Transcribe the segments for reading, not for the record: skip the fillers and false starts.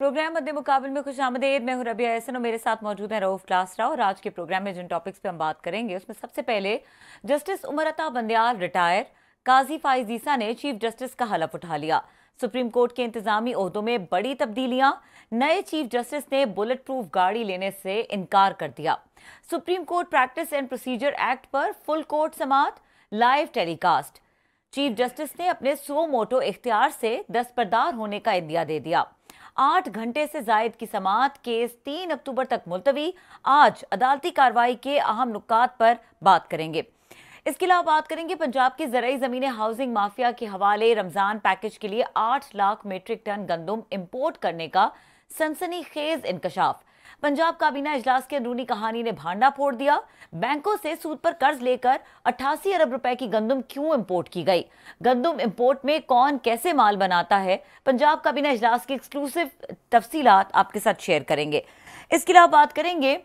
Programme मध्य मुकाबले में खुशामदीद। मैं हूं रबिया एहसन और मेरे साथ मौजूद हैं रऊफ क्लासरा। और आज के प्रोग्राम में जिन टॉपिक्स पे हम बात करेंगे उसमें सबसे पहले जस्टिस उमर अता बंदयाल रिटायर, काजी फाइज ईसा ने चीफ जस्टिस का हलफ उठा लिया। सुप्रीम कोर्ट के इंतजामी ओहदों में बड़ी तब्दीलियां, नए चीफ जस्टिस ने बुलेट प्रूफ गाड़ी लेने से इनकार कर दिया। Supreme Court practice and procedure act पर फुल कोर्ट समाअत, लाइव टेलीकास्ट। चीफ जस्टिस ने अपने सो मोटो इख्तियार से दस्तबरदार होने का इंदिया दे दिया। 8 घंटे से जायद की समाअत, केस 3 अक्टूबर तक मुलतवी। आज अदालती कार्रवाई के अहम नुकात पर बात करेंगे। इसके अलावा बात करेंगे पंजाब की ज़राई ज़मीनें हाउसिंग माफिया के हवाले। रमजान पैकेज के लिए 8 लाख मीट्रिक टन गंदम इंपोर्ट करने का सनसनीखेज इंकशाफ। पंजाब काबीना इजलास की अंदरूनी कहानी ने भांडा फोड़ दिया। बैंकों से सूद पर कर्ज लेकर 88 अरब रुपए की गंदम क्यों इंपोर्ट की गई? गंदम इंपोर्ट में कौन कैसे माल बनाता है? पंजाब काबीना इजलास की एक्सक्लूसिव तफसीलात आपके साथ शेयर करेंगे। इसके अलावा बात करेंगे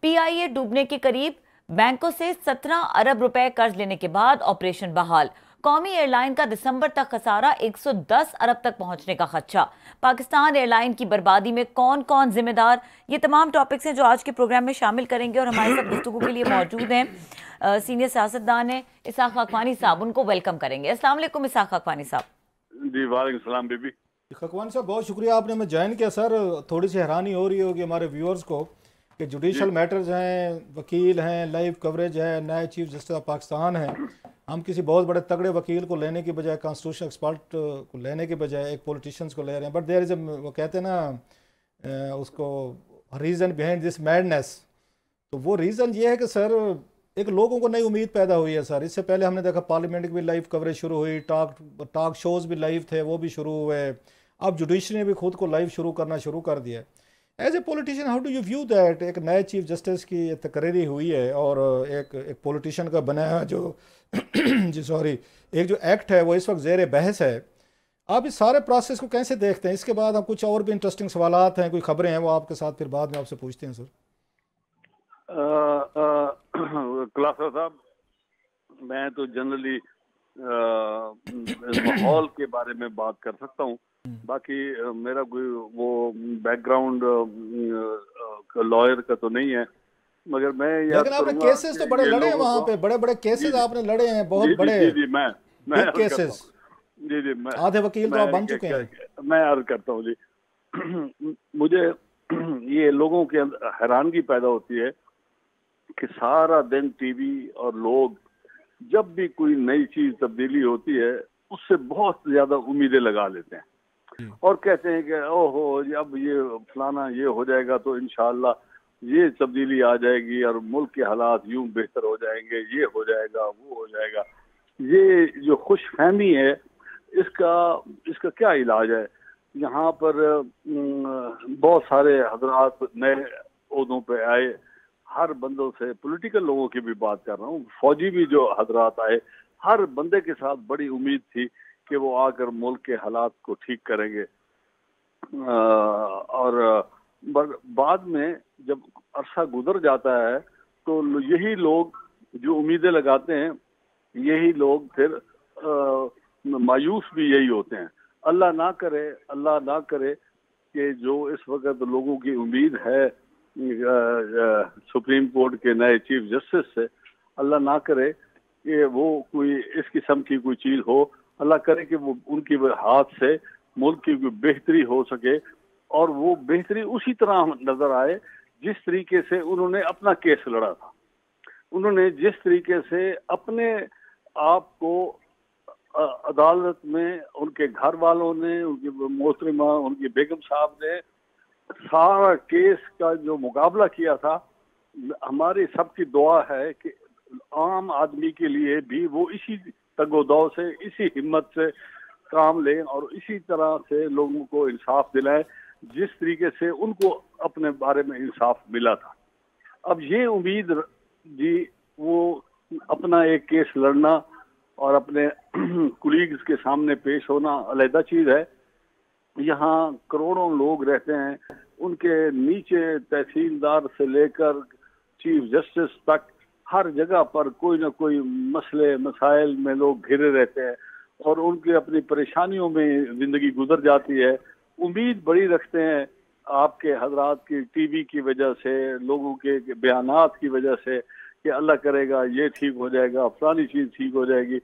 पीआईए डूबने के करीब, बैंकों से 17 अरब रुपए कर्ज लेने के बाद ऑपरेशन बहाल। कौमी एयरलाइन का दिसंबर तक खसारा 110 अरब तक पहुंचने का खदशा। पाकिस्तान एयरलाइन की बर्बादी में कौन कौन जिम्मेदार? ये तमाम टॉपिक्स हैं जो आज के प्रोग्राम में शामिल करेंगे। और हमारे साथ गुफ्तगू के लिए मौजूद हैं सीनियर सियासतदान हैं इसाक खाकवानी साहब। उनको वेलकम करेंगे। अस्सलाम वालेकुम इसाक खाकवानी साहब। जी वालेकुम सलाम बीबी। खाकवानी साहब बहुत शुक्रिया आपने हमें ज्वाइन किया। सर थोड़ी सी हैरानी हो रही होगी हमारे व्यूअर्स को कि जुडिशल मैटर्स हैं, वकील हैं, लाइव कवरेज है, नए चीफ जस्टिस ऑफ पाकिस्तान हैं। हम किसी बहुत बड़े तगड़े वकील को लेने की बजाय, कॉन्स्टिट्यूशन एक्सपर्ट को लेने के बजाय एक पॉलिटिशियंस को ले रहे हैं। बट देयर इज़ वो कहते हैं ना उसको रीज़न बिहाइंड दिस मैडनेस। तो वो रीज़न ये है कि सर एक लोगों को नई उम्मीद पैदा हुई है। सर इससे पहले हमने देखा पार्लियामेंट की भी लाइव कवरेज शुरू हुई, टॉक शोज़ भी लाइव थे, वो भी शुरू हुए। अब जुडिशरी ने भी खुद को लाइव शुरू करना शुरू कर दिया। As a politician how do you view that? एक नए चीफ जस्टिस की तकरीरी हुई है और एक पॉलिटिशियन का बनाया जो जी सॉरी एक जो एक्ट है वो इस वक्त ज़ेर बहस है। आप इस सारे प्रोसेस को कैसे देखते हैं? इसके बाद हम कुछ और भी इंटरेस्टिंग सवालात हैं, कोई खबरें हैं, वो आपके साथ फिर बाद में आपसे पूछते हैं। सर क्लासा साहब, मैं तो जनरली माहौल के बारे में बात कर सकता हूँ। बाकी मेरा कोई वो बैकग्राउंड लॉयर का तो नहीं है, मगर मैं लेकिन आपने केसेस तो बड़े लड़े हैं वहाँ पे, बड़े बड़े केसेस आपने लड़े हैं, बहुत बड़े मैं केसेस। जी मैं आधे वकील तो आप बन चुके हैं। मैं अर्ज करता हूँ जी। मुझे ये लोगों के अंदर हैरानगी पैदा होती है कि सारा दिन टीवी और लोग जब भी कोई नई चीज तब्दीली होती है उससे बहुत ज्यादा उम्मीदें लगा लेते हैं और कहते हैं कि ओहो अब ये फलाना ये हो जाएगा तो इंशाल्लाह ये तब्दीली आ जाएगी और मुल्क के हालात यूं बेहतर हो जाएंगे, ये हो जाएगा, वो हो जाएगा। ये जो खुशफहमी है इसका क्या इलाज है? यहाँ पर बहुत सारे हजरात नए ओहदों पे आए, हर बंदों से, पॉलिटिकल लोगों की भी बात कर रहा हूँ, फौजी भी जो हजरात आए, हर बंदे के साथ बड़ी उम्मीद थी कि वो आकर मुल्क के हालात को ठीक करेंगे। और बाद में जब अरसा गुजर जाता है तो यही लोग जो उम्मीदें लगाते हैं, यही लोग फिर मायूस भी यही होते हैं। अल्लाह ना करे कि जो इस वक्त लोगों की उम्मीद है सुप्रीम कोर्ट के नए चीफ जस्टिस से, अल्लाह ना करे कि वो कोई इस किस्म की कोई चीज़ हो। अल्लाह करे कि वो उनकी हाथ से मुल्क की कोई बेहतरी हो सके और वो बेहतरी उसी तरह नजर आए जिस तरीके से उन्होंने अपना केस लड़ा था। उन्होंने जिस तरीके से अपने आप को अदालत में, उनके घर वालों ने, उनकी मोहतरमा, उनकी बेगम साहब ने सारा केस का जो मुकाबला किया था, हमारी सबकी दुआ है कि आम आदमी के लिए भी वो इसी तगोदौ से, इसी हिम्मत से काम लें और इसी तरह से लोगों को इंसाफ दिलाएं जिस तरीके से उनको अपने बारे में इंसाफ मिला था। अब ये उम्मीद जी, वो अपना एक केस लड़ना और अपने कुलीग्स के सामने पेश होना अलग चीज़ है। यहाँ करोड़ों लोग रहते हैं, उनके नीचे तहसीलदार से लेकर चीफ जस्टिस तक हर जगह पर कोई ना कोई मसले मसाइल में लोग घिरे रहते हैं और उनकी अपनी परेशानियों में ज़िंदगी गुजर जाती है। उम्मीद बड़ी रखते हैं आपके हजरात की टीवी की वजह से, लोगों के बयानात की वजह से कि अल्लाह करेगा ये ठीक हो जाएगा, फलानी चीज ठीक हो जाएगी,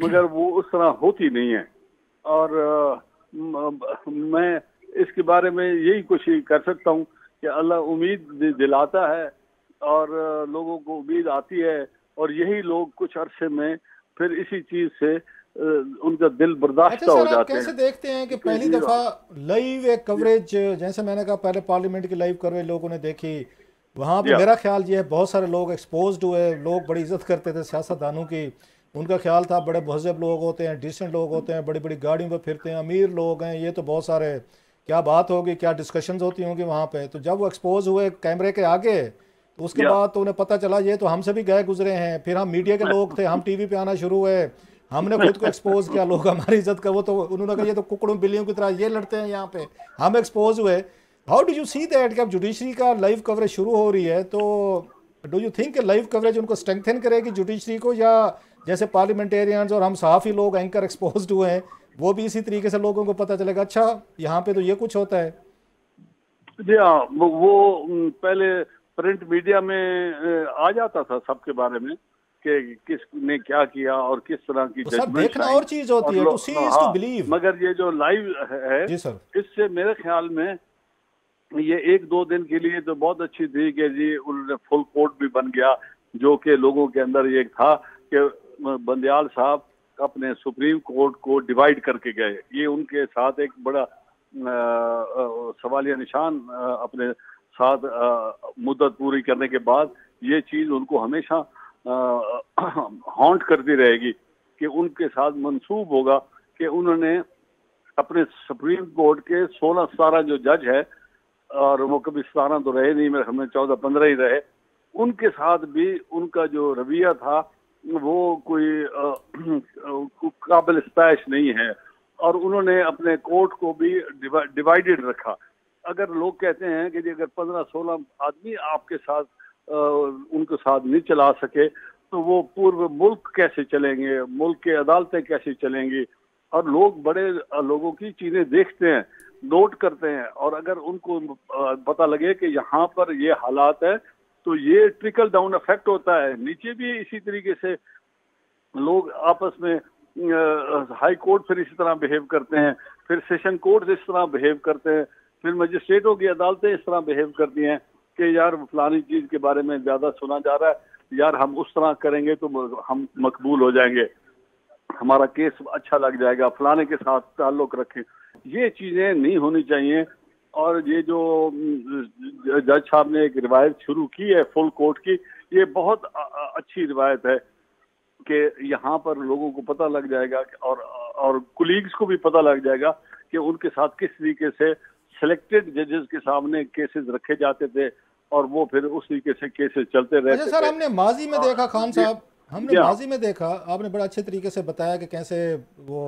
मगर वो उस तरह होती नहीं है। और मैं इसके बारे में यही कोशिश कर सकता हूँ कि अल्लाह उम्मीद दिलाता है और लोगों को उम्मीद आती है, और यही लोग कुछ अरसे में फिर इसी चीज से उनका दिल बर्दाश्त अच्छा हो सर, आप जाते कैसे हैं। देखते हैं कि पहली दफा लाइव एक कवरेज, जैसे मैंने कहा पहले पार्लियामेंट की लाइव कवरेज लोगों ने देखी, वहां पे या मेरा ख्याल ये है बहुत सारे लोग एक्सपोज्ड हुए, लोग बड़ी इज्जत करते थे सियासतदानों की, उनका ख्याल था बड़े महजब लोग होते हैं, डिसेंट लोग होते हैं, बड़ी बड़ी गाड़ियों पे फिरते हैं, अमीर लोग हैं, ये तो बहुत सारे, क्या बात होगी, क्या डिस्कशंस होती होंगी वहाँ पे। तो जब वो एक्सपोज हुए कैमरे के आगे, तो उसके या बाद तो उन्हें पता चला ये तो हमसे भी गए गुजरे हैं। फिर हम मीडिया के लोग थे, हम टीवी पे आना शुरू हुए, हमने खुद को एक्सपोज किया, लोग हमारी इज्जत कर, वो तो उन्होंने कहा ये तो कुकड़ों बिल्लियों की तरह ये लड़ते हैं यहाँ पे, हम एक्सपोज हुए। How do you see that कि अब जुडिशरी का लाइव कवरेज शुरू हो रही है, तो do you think live coverage उनको स्ट्रेंथन करेगी जुडिशरी को, या जैसे पार्लियामेंटेरियंस और हम सहाफ़ी लोग एंकर एक्सपोज हुए हैं, वो भी इसी तरीके से लोगों को पता चलेगा अच्छा यहाँ पे तो ये कुछ होता है? जी हाँ, वो पहले प्रिंट मीडिया में आ जाता था सबके बारे में कि किसने क्या किया और किस तरह की तो सर जजमेंट्स देखना आई। और चीज होती और है, टू सी इज टू हाँ, बिलीव। मगर ये जो लाइव है, जी सर। इससे मेरे ख्याल में ये एक दो दिन के लिए तो बहुत अच्छी थी कि जी उन्होंने फुल कोर्ट भी बन गया, जो कि लोगों के अंदर ये था कि बंदयाल साहब अपने सुप्रीम कोर्ट को डिवाइड करके गए। ये उनके साथ एक बड़ा सवालिया निशान अपने साथ मुद्दत पूरी करने के बाद ये चीज उनको हमेशा हॉन्ट करती रहेगी कि उनके साथ मंसूब होगा कि उन्होंने अपने सुप्रीम कोर्ट के 16-17 जो जज है, और वो कभी 17 तो रहे नहीं, मेरे हमें 14-15 ही रहे, उनके साथ भी उनका जो रवैया था वो कोई काबिल इस्ताइश नहीं है, और उन्होंने अपने कोर्ट को भी डिवाइडेड रखा। अगर लोग कहते हैं कि अगर 15-16 आदमी आपके साथ उनके साथ नहीं चला सके तो वो पूर्व मुल्क कैसे चलेंगे, मुल्क के अदालतें कैसे चलेंगी। और लोग बड़े लोगों की चीजें देखते हैं, नोट करते हैं, और अगर उनको पता लगे कि यहाँ पर ये हालात है तो ये ट्रिकल डाउन इफेक्ट होता है, नीचे भी इसी तरीके से लोग आपस में हाई कोर्ट फिर इसी तरह बिहेव करते हैं, फिर सेशन कोर्ट इस तरह बिहेव करते हैं, फिर मजिस्ट्रेटों की अदालतें इस तरह बिहेव करती हैं कि यार फलानी चीज के बारे में ज्यादा सुना जा रहा है, यार हम उस तरह करेंगे तो हम मकबूल हो जाएंगे, हमारा केस अच्छा लग जाएगा, फलाने के साथ ताल्लुक रखें। ये चीजें नहीं होनी चाहिए। और ये जो जज साहब ने एक रिवायत शुरू की है फुल कोर्ट की, ये बहुत अच्छी रिवायत है कि यहाँ पर लोगों को पता लग जाएगा और कुलीग्स को भी पता लग जाएगा कि उनके साथ किस तरीके से सिलेक्टेड जजेस के सामने केसेस रखे जाते थे, और वो फिर उस तरीके से केसेस चलते रहते थे। अच्छा सर, हमने माजी में देखा खान साहब, हमने माजी में देखा, आपने बड़ा अच्छे तरीके से बताया कि कैसे वो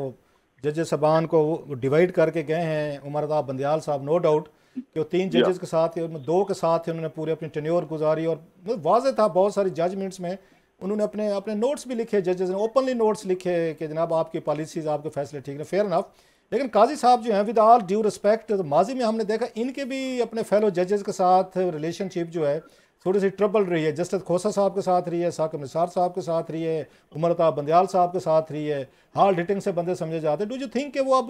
जज साहबान को डिवाइड करके गए हैं। उमरदा बंदयाल साहब, नो डाउट कि वो 3 जजेस के साथ, 2 के साथ उन्होंने पूरे अपनी टेन्योर गुजारी, और वाज़ेह था बहुत सारी जजमेंट्स में उन्होंने अपने अपने नोट्स भी लिखे, जजेस ने ओपनली नोट्स लिखे कि जनाब आपकी पॉलिसीज, आपके फैसले ठीक है, फेयर इनफ। लेकिन काजी साहब जो हैं, विद ऑल ड्यू रिस्पेक्ट, तो माजी में हमने देखा इनके भी अपने फेलो जजेस के साथ रिलेशनशिप जो है थोड़ी सी ट्रबल रही है। जस्टिस खोसा साहब के साथ रही है, साकिब निसार साहब के साथ रही है, उमरता बंदयाल साहब के साथ रही है, हार्ड हिटिंग से बंदे समझे जाते हैं। डू यू थिंक कि वो अब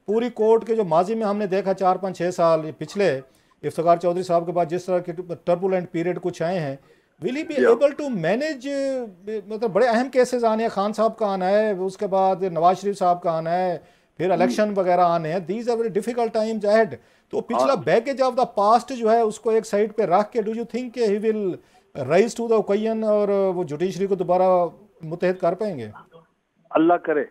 पूरी कोर्ट के जो माजी में हमने देखा 4-5-6 साल पिछले इफ्तिखार चौधरी साहब के बाद जिस तरह के टर्बुलेंट पीरियड कुछ आए हैं, will he be able to manage, मतलब बड़े अहम केसेस आने हैं, खान साहब का आना है, उसके बाद नवाज शरीफ साहब का आना है, फिर इलेक्शन वगैरह आने हैं, these are very difficult times ahead. तो पिछला बैगेज ऑफ द पास्ट जो है उसको एक साइड पे रख के, do you think he will rise to the occasion और वो जुडिशरी को दोबारा मुतहद कर पाएंगे? अल्लाह करे,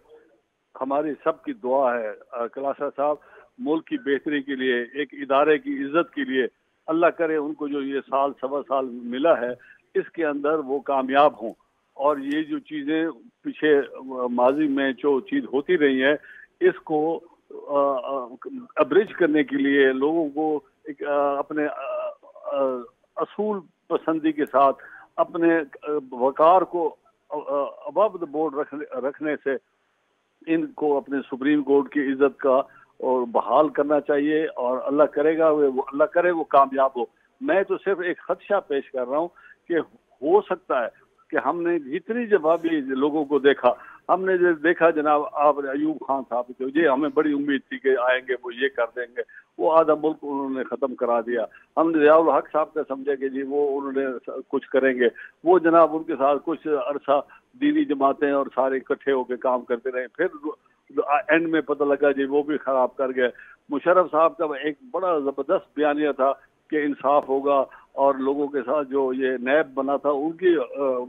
हमारी सबकी दुआ है कलासा साहब, मुल्क की बेहतरी के लिए, एक इदारे की इज्जत के लिए, अल्लाह करे उनको जो ये साल सवा साल मिला है इसके अंदर वो कामयाब हों, और ये जो चीज़ें पीछे माजी में जो चीज़ होती रही है इसको अब्रिज करने के लिए लोगों को एक अपने असूल पसंदी के साथ अपने वकार को अबव द बोर्ड रखने से इनको अपने सुप्रीम कोर्ट की इज्जत का और बहाल करना चाहिए, और अल्लाह करेगा वो, अल्लाह करे वो कामयाब हो। मैं तो सिर्फ एक खदशा पेश कर रहा हूँ कि हो सकता है कि हमने जितनी जवाबी लोगों को देखा, हमने जो देखा जनाब आप अयूब खान साहब थे, ये हमें बड़ी उम्मीद थी कि आएंगे वो ये कर देंगे, वो आधा मुल्क उन्होंने खत्म करा दिया। हमने ज़ियाउल हक साहब का समझा कि जी वो उन्होंने कुछ करेंगे, वो जनाब उनके साथ कुछ अरसा दीनी जमातें और सारे इकट्ठे होकर काम करते रहे, फिर एंड में पता लगा जी वो भी खराब कर गए। मुशर्रफ साहब का एक बड़ा जबरदस्त बयानिया था कि इंसाफ होगा, और लोगों के साथ जो ये नैब बना था उनकी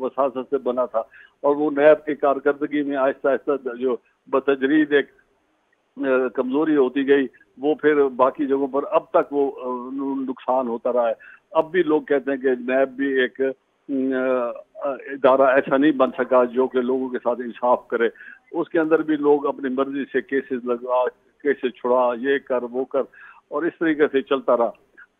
वसासत से बना था, और वो नैब की कारकर्दगी में आहिस्ता आहिस्ता जो बतजरीद एक कमजोरी होती गई, वो फिर बाकी जगहों पर अब तक वो नुकसान होता रहा है। अब भी लोग कहते हैं कि नैब भी एक इदारा ऐसा नहीं बन सका जो कि लोगों के साथ इंसाफ करे, उसके अंदर भी लोग अपनी मर्जी से केसेस लगा, केसेस छुड़ा, ये कर वो कर, और इस तरीके से चलता रहा।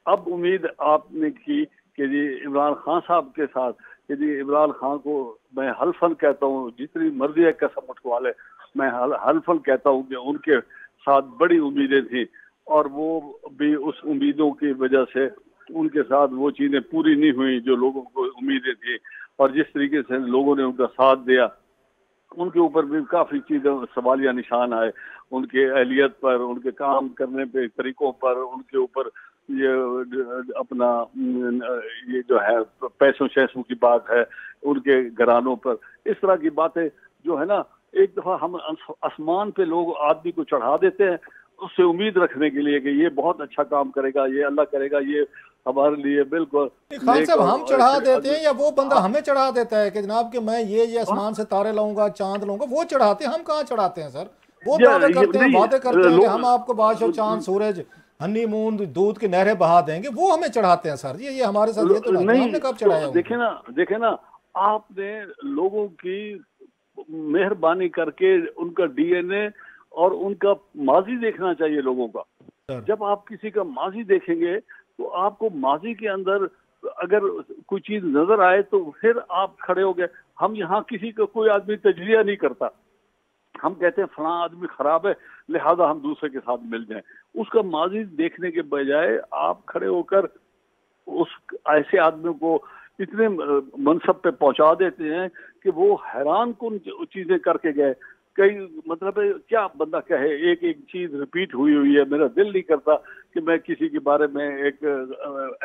अब उम्मीद आपने की कि जी इमरान खान साहब के साथ, कि जी इमरान खान को मैं हल्फन कहता हूँ, जितनी मर्जी है कसम उठवा ले, मैं हल्फन कहता हूँ कि उनके साथ बड़ी उम्मीदें थी, और वो भी उस उम्मीदों की वजह से उनके साथ वो चीज़ें पूरी नहीं हुई जो लोगों को उम्मीदें थी, और जिस तरीके से लोगों ने उनका साथ दिया, उनके ऊपर भी काफ़ी चीज़ें सवालिया निशान आए, उनके अहलियत पर, उनके काम करने पे तरीकों पर, उनके ऊपर ये अपना ये जो है पैसों शैसों की बात है, उनके घरानों पर, इस तरह की बातें जो है ना, एक दफ़ा हम आसमान पे लोग आदमी को चढ़ा देते हैं उससे उम्मीद रखने के लिए कि ये बहुत अच्छा काम करेगा, ये अल्लाह करेगा, ये हमारे लिए बिल्कुल। खान साहब हम चढ़ा देते हैं या वो बंदा हमें चढ़ा देता है कि जनाब कि मैं ये आसमान से तारे लाऊंगा, चांद लाऊंगा, वो चढ़ाते हैं, हम कहाँ चढ़ाते हैं सर? वो दावे करते हैं, वादे करते हैं कि हम आपको बादशाह, चांद, सूरज, हनीमून, दूध की नहरें बहा देंगे, वो हमें चढ़ाते हैं सर। ये हमारे साथ ये तो नहीं, हमने कब चढ़ाया? देखे ना आपने लोगों की मेहरबानी करके उनका डीएनए और उनका माजी देखना चाहिए लोगों का। जब आप किसी का माजी देखेंगे तो आपको माजी के अंदर अगर कोई चीज नजर आए तो फिर आप खड़े हो गए। हम यहाँ किसी का कोई आदमी तजरिया नहीं करता, हम कहते हैं फलां आदमी खराब है लिहाजा हम दूसरे के साथ मिल जाएं। उसका माजी देखने के बजाय आप खड़े होकर उस ऐसे आदमी को इतने मनसब पे पहुंचा देते हैं कि वो हैरान कुन चीजें करके गए। कई मतलब क्या बंदा कहे, एक एक चीज रिपीट हुई है। मेरा दिल नहीं करता कि मैं किसी के बारे में एक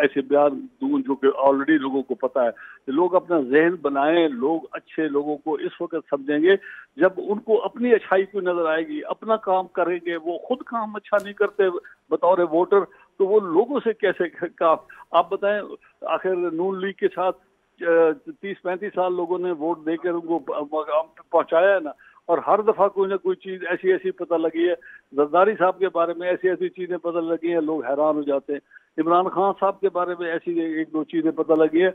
ऐसे बयान दूं जो कि ऑलरेडी लोगों को पता है। लोग अपना जहन बनाएं, लोग अच्छे लोगों को इस वक्त समझेंगे जब उनको अपनी अच्छाई को नजर आएगी, अपना काम करेंगे। वो खुद काम अच्छा नहीं करते बतौर वोटर, तो वो लोगों से कैसे काम। आप बताएं, आखिर नून लीग के साथ 30-35 साल लोगों ने वोट देकर उनको पहुंचाया है ना, और हर दफा कोई ना कोई चीज ऐसी ऐसी पता लगी है। जरदारी साहब के बारे में ऐसी ऐसी चीजें पता लगी हैं, लोग हैरान हो जाते हैं। इमरान खान साहब के बारे में ऐसी एक दो चीजें पता लगी है,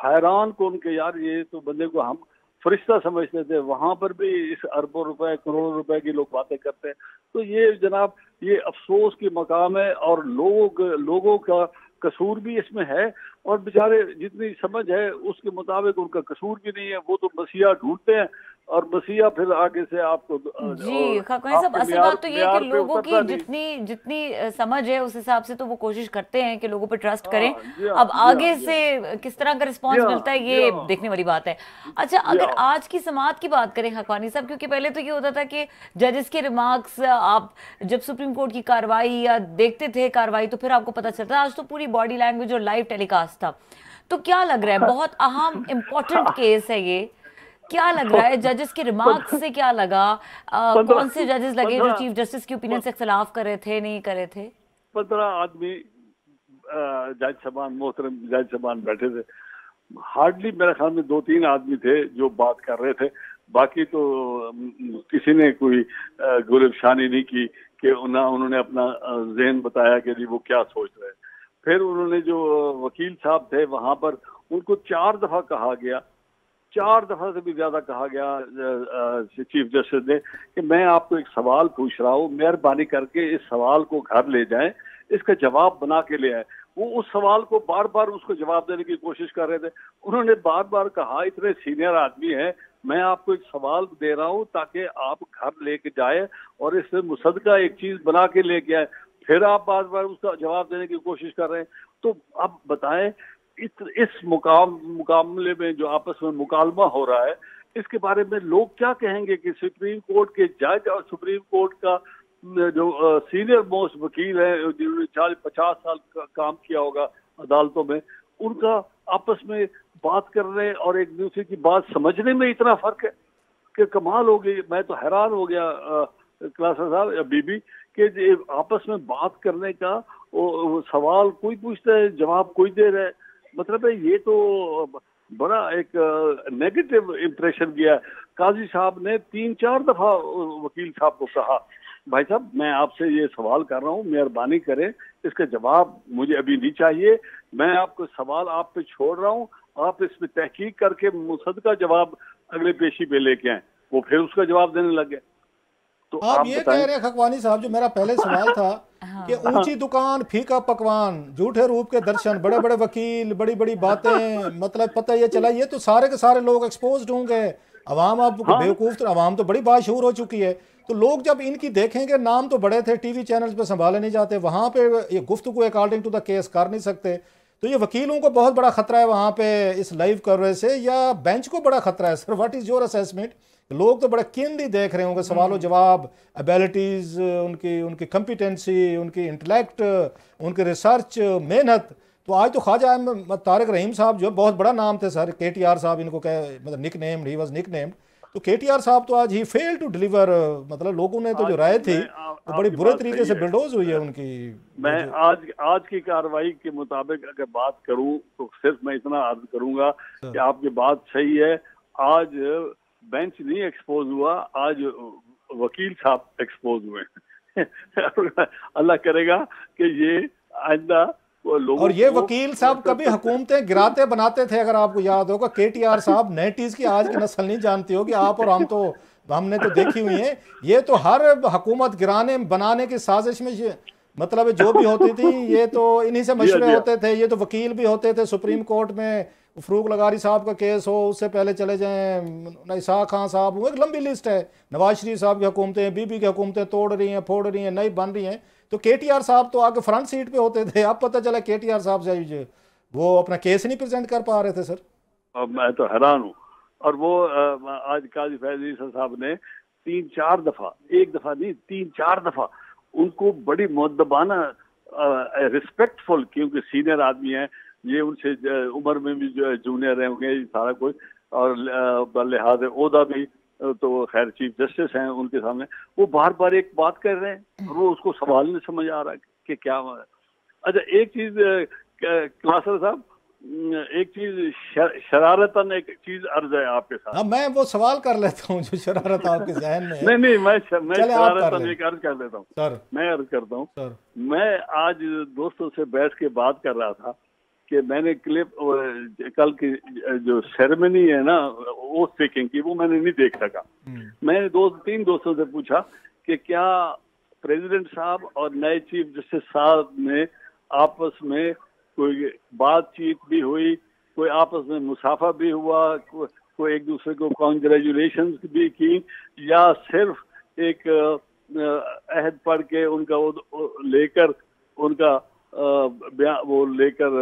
हैरान कौन के यार ये तो बंदे को हम फरिश्ता समझते थे, वहां पर भी इस अरबों रुपए करोड़ों रुपए की लोग बातें करते हैं। तो ये जनाब ये अफसोस की मकाम है, और लोगों का कसूर भी इसमें है, और बेचारे जितनी समझ है उसके मुताबिक उनका कसूर भी नहीं है। वो तो मसीहा ढूंढते हैं और मसीहा फिर आगे से आपको जी खाकवानी साहब, असल बात तो ये है कि लोगों की जितनी समझ है उस हिसाब से तो वो कोशिश करते हैं कि लोगों पे ट्रस्ट करें। अब आगे से किस तरह का रिस्पांस मिलता है ये देखने वाली बात है। अच्छा, अगर आज की समाअत की बात करें खाकवानी साहब, क्योंकि पहले तो ये होता था कि जजेस के रिमार्क्स आप जब सुप्रीम कोर्ट की कार्रवाई या देखते थे कार्रवाई तो फिर आपको पता चलता, आज तो पूरी बॉडी लैंग्वेज और लाइव टेलीकास्ट था। तो क्या लग रहा है, बहुत अहम इम्पोर्टेंट केस है ये, क्या लग रहा है जजेस के रिमार्क्स से क्या लगा? कौन से जजेस लगे जो चीफ जस्टिस की ओपिनियन से इख्तिलाफ कर रहे थे, नहीं कर रहे थे? 15 आदमी जज साहबान, मोहतरम जज साहबान बैठे थे। हार्डली मेरे ख्याल में 2-3 आदमी थे जो बात कर रहे थे, बाकी तो किसी ने कोई गुलफशानी नहीं की कि उन्होंने अपना जहन बताया कि जी वो क्या सोच रहे हैं। फिर उन्होंने जो वकील साहब थे वहां पर उनको 4 दफा कहा गया, 4 दफा से भी ज्यादा कहा गया चीफ जस्टिस ने कि मैं आपको एक सवाल पूछ रहा हूँ, मेहरबानी करके इस सवाल को घर ले जाएं, इसका जवाब बना के ले आए। वो उस सवाल को बार बार उसको जवाब देने की कोशिश कर रहे थे। उन्होंने बार बार कहा, इतने सीनियर आदमी हैं, मैं आपको एक सवाल दे रहा हूँ ताकि आप घर लेके जाए और इससे मुसद्दका एक चीज बना के लेके आए, फिर आप बार बार उसका जवाब देने की कोशिश कर रहे हैं। तो आप बताएं, इस मुकाबले में जो आपस में मुकालमा हो रहा है, इसके बारे में लोग क्या कहेंगे कि सुप्रीम कोर्ट के जज और सुप्रीम कोर्ट का जो सीनियर मोस्ट वकील है जिन्होंने 40-50 साल का काम किया होगा अदालतों में, उनका आपस में बात करने और एक दूसरे की बात समझने में इतना फर्क है कि कमाल हो गई। मैं तो हैरान हो गया क्लासा साहब या बीबी कि आपस में बात करने का वो सवाल कोई पूछता है, जवाब कोई दे रहा है। मतलब है ये तो बड़ा एक नेगेटिव इम्प्रेशन गया। काजी साहब ने 3-4 दफा वकील साहब को कहा, भाई साहब मैं आपसे ये सवाल कर रहा हूँ, मेहरबानी करें इसका जवाब मुझे अभी नहीं चाहिए, मैं आपको सवाल आप पे छोड़ रहा हूँ, आप इस पे तहकीक करके मुसद्दका जवाब अगले पेशी पे लेके आए। वो फिर उसका जवाब देने लगे। तो आप ये कह रहे हैं खकवानी साहब, जो मेरा पहले सवाल था कि ऊंची दुकान फीका पकवान, झूठे रूप के दर्शन, बड़े बड़े वकील, बड़ी बड़ी बातें, मतलब पता ये चला ये तो सारे के सारे लोग एक्सपोज्ड होंगे। अवाम अब बेवकूफ, तो अवाम तो बड़ी बाशऊर हो चुकी है। तो लोग जब इनकी देखेंगे, नाम तो बड़े थे, टीवी चैनल्स पे संभाले नहीं जाते, वहां पे ये गुफ्तगू अकॉर्डिंग टू द केस कर नहीं सकते, तो ये वकीलों को बहुत बड़ा खतरा है वहां पे इस लाइव कवरेज से, या बेंच को बड़ा खतरा है? Sir what is your assessment? लोग तो बड़ा कीनली देख रहे होंगे, सवालों जवाब, एबिलिटीज, उनकी उनकी कॉम्पिटेंसी, उनकी इंटेलेक्ट, उनकी रिसर्च, मेहनत। तो आज तो ख्वाजा अहमद तारिक रहीम साहब जो बहुत बड़ा नाम थे सर, KTR साहब इनको कह, मतलब nicknamed, he was nicknamed, तो KTR साहब तो आज ही फेल टू डिलीवर, मतलब लोगों ने तो जो राय थी वो बड़ी बुरे तरीके से बिल्डोज हुई है उनकी। मैं आज की कार्रवाई के मुताबिक अगर बात करूं तो सिर्फ मैं इतना अर्ज करूंगा कि आपकी बात सही है। आज बेंच नहीं एक्सपोज हुआ, आज वकील साहब एक्सपोज हुए। अल्लाह करेगा कि ये आइंदा और ये वकील साहब कभी हुकूमतें गिराते बनाते थे, अगर आपको याद होगा। KTR साहब 90s की आज की नस्ल नहीं जानती होगी, आप और हम तो, हमने तो देखी हुई है। ये तो हर हुकूमत गिराने बनाने की साजिश में मतलब जो भी होती थी ये तो इन्हीं से मशवरे होते थे। ये तो वकील भी होते थे सुप्रीम कोर्ट में, फरूक लगारी साहब का केस हो, उससे पहले चले जाएं इसाक खान साहब, वो एक लंबी लिस्ट है। नवाज शरीफ साहब की हुकूमतें, बीबी की हुकूमतें तोड़ रही हैं, फोड़ रही हैं, नई बन रही हैं। तो KTR साहब तो आगे फ्रंट सीट पे होते थे। अब पता चला KTR साहब से वो अपना केस नहीं प्रेजेंट कर पा रहे थे सर। मैं तो हैरान हूँ। और वो आज काजी फैज ईसा साहब ने 3-4 दफा, एक दफा नहीं 3-4 दफा उनको बड़ी मुअद्दबाना रिस्पेक्टफुल, क्योंकि सीनियर आदमी है ये, उनसे उम्र में भी जो जूनियर है उनके सारा कुछ, और लिहाज ओहदा भी तो खैर चीफ जस्टिस हैं, उनके सामने वो बार बार एक बात कर रहे हैं और वो उसको सवाल नहीं समझ आ रहा कि क्या। अच्छा एक चीज क्लासर साहब, एक चीज शरारतन एक चीज अर्ज है आपके साथ। हाँ, मैं वो सवाल कर लेता हूँ जो शरारत आपके जहन में है। नहीं मैं शरारतन एक अर्ज कर लेता हूँ सर। मैं अर्ज करता हूँ सर, मैं आज दोस्तों से बैठ के बात कर रहा था कि मैंने क्लिप कल की जो सेरेमनी है ना वो स्पीकिंग की, वो मैंने नहीं देख सका। मैंने 2-3 दोस्तों से पूछा कि क्या प्रेसिडेंट साहब और नए चीफ जस्टिस साहब ने आपस में कोई बातचीत भी हुई, कोई आपस में मुसाफा भी हुआ, कोई एक दूसरे को कॉन्ग्रेचुलेशंस भी की, या सिर्फ एक अहद पढ़ के उनका वो लेकर उनका वो लेकर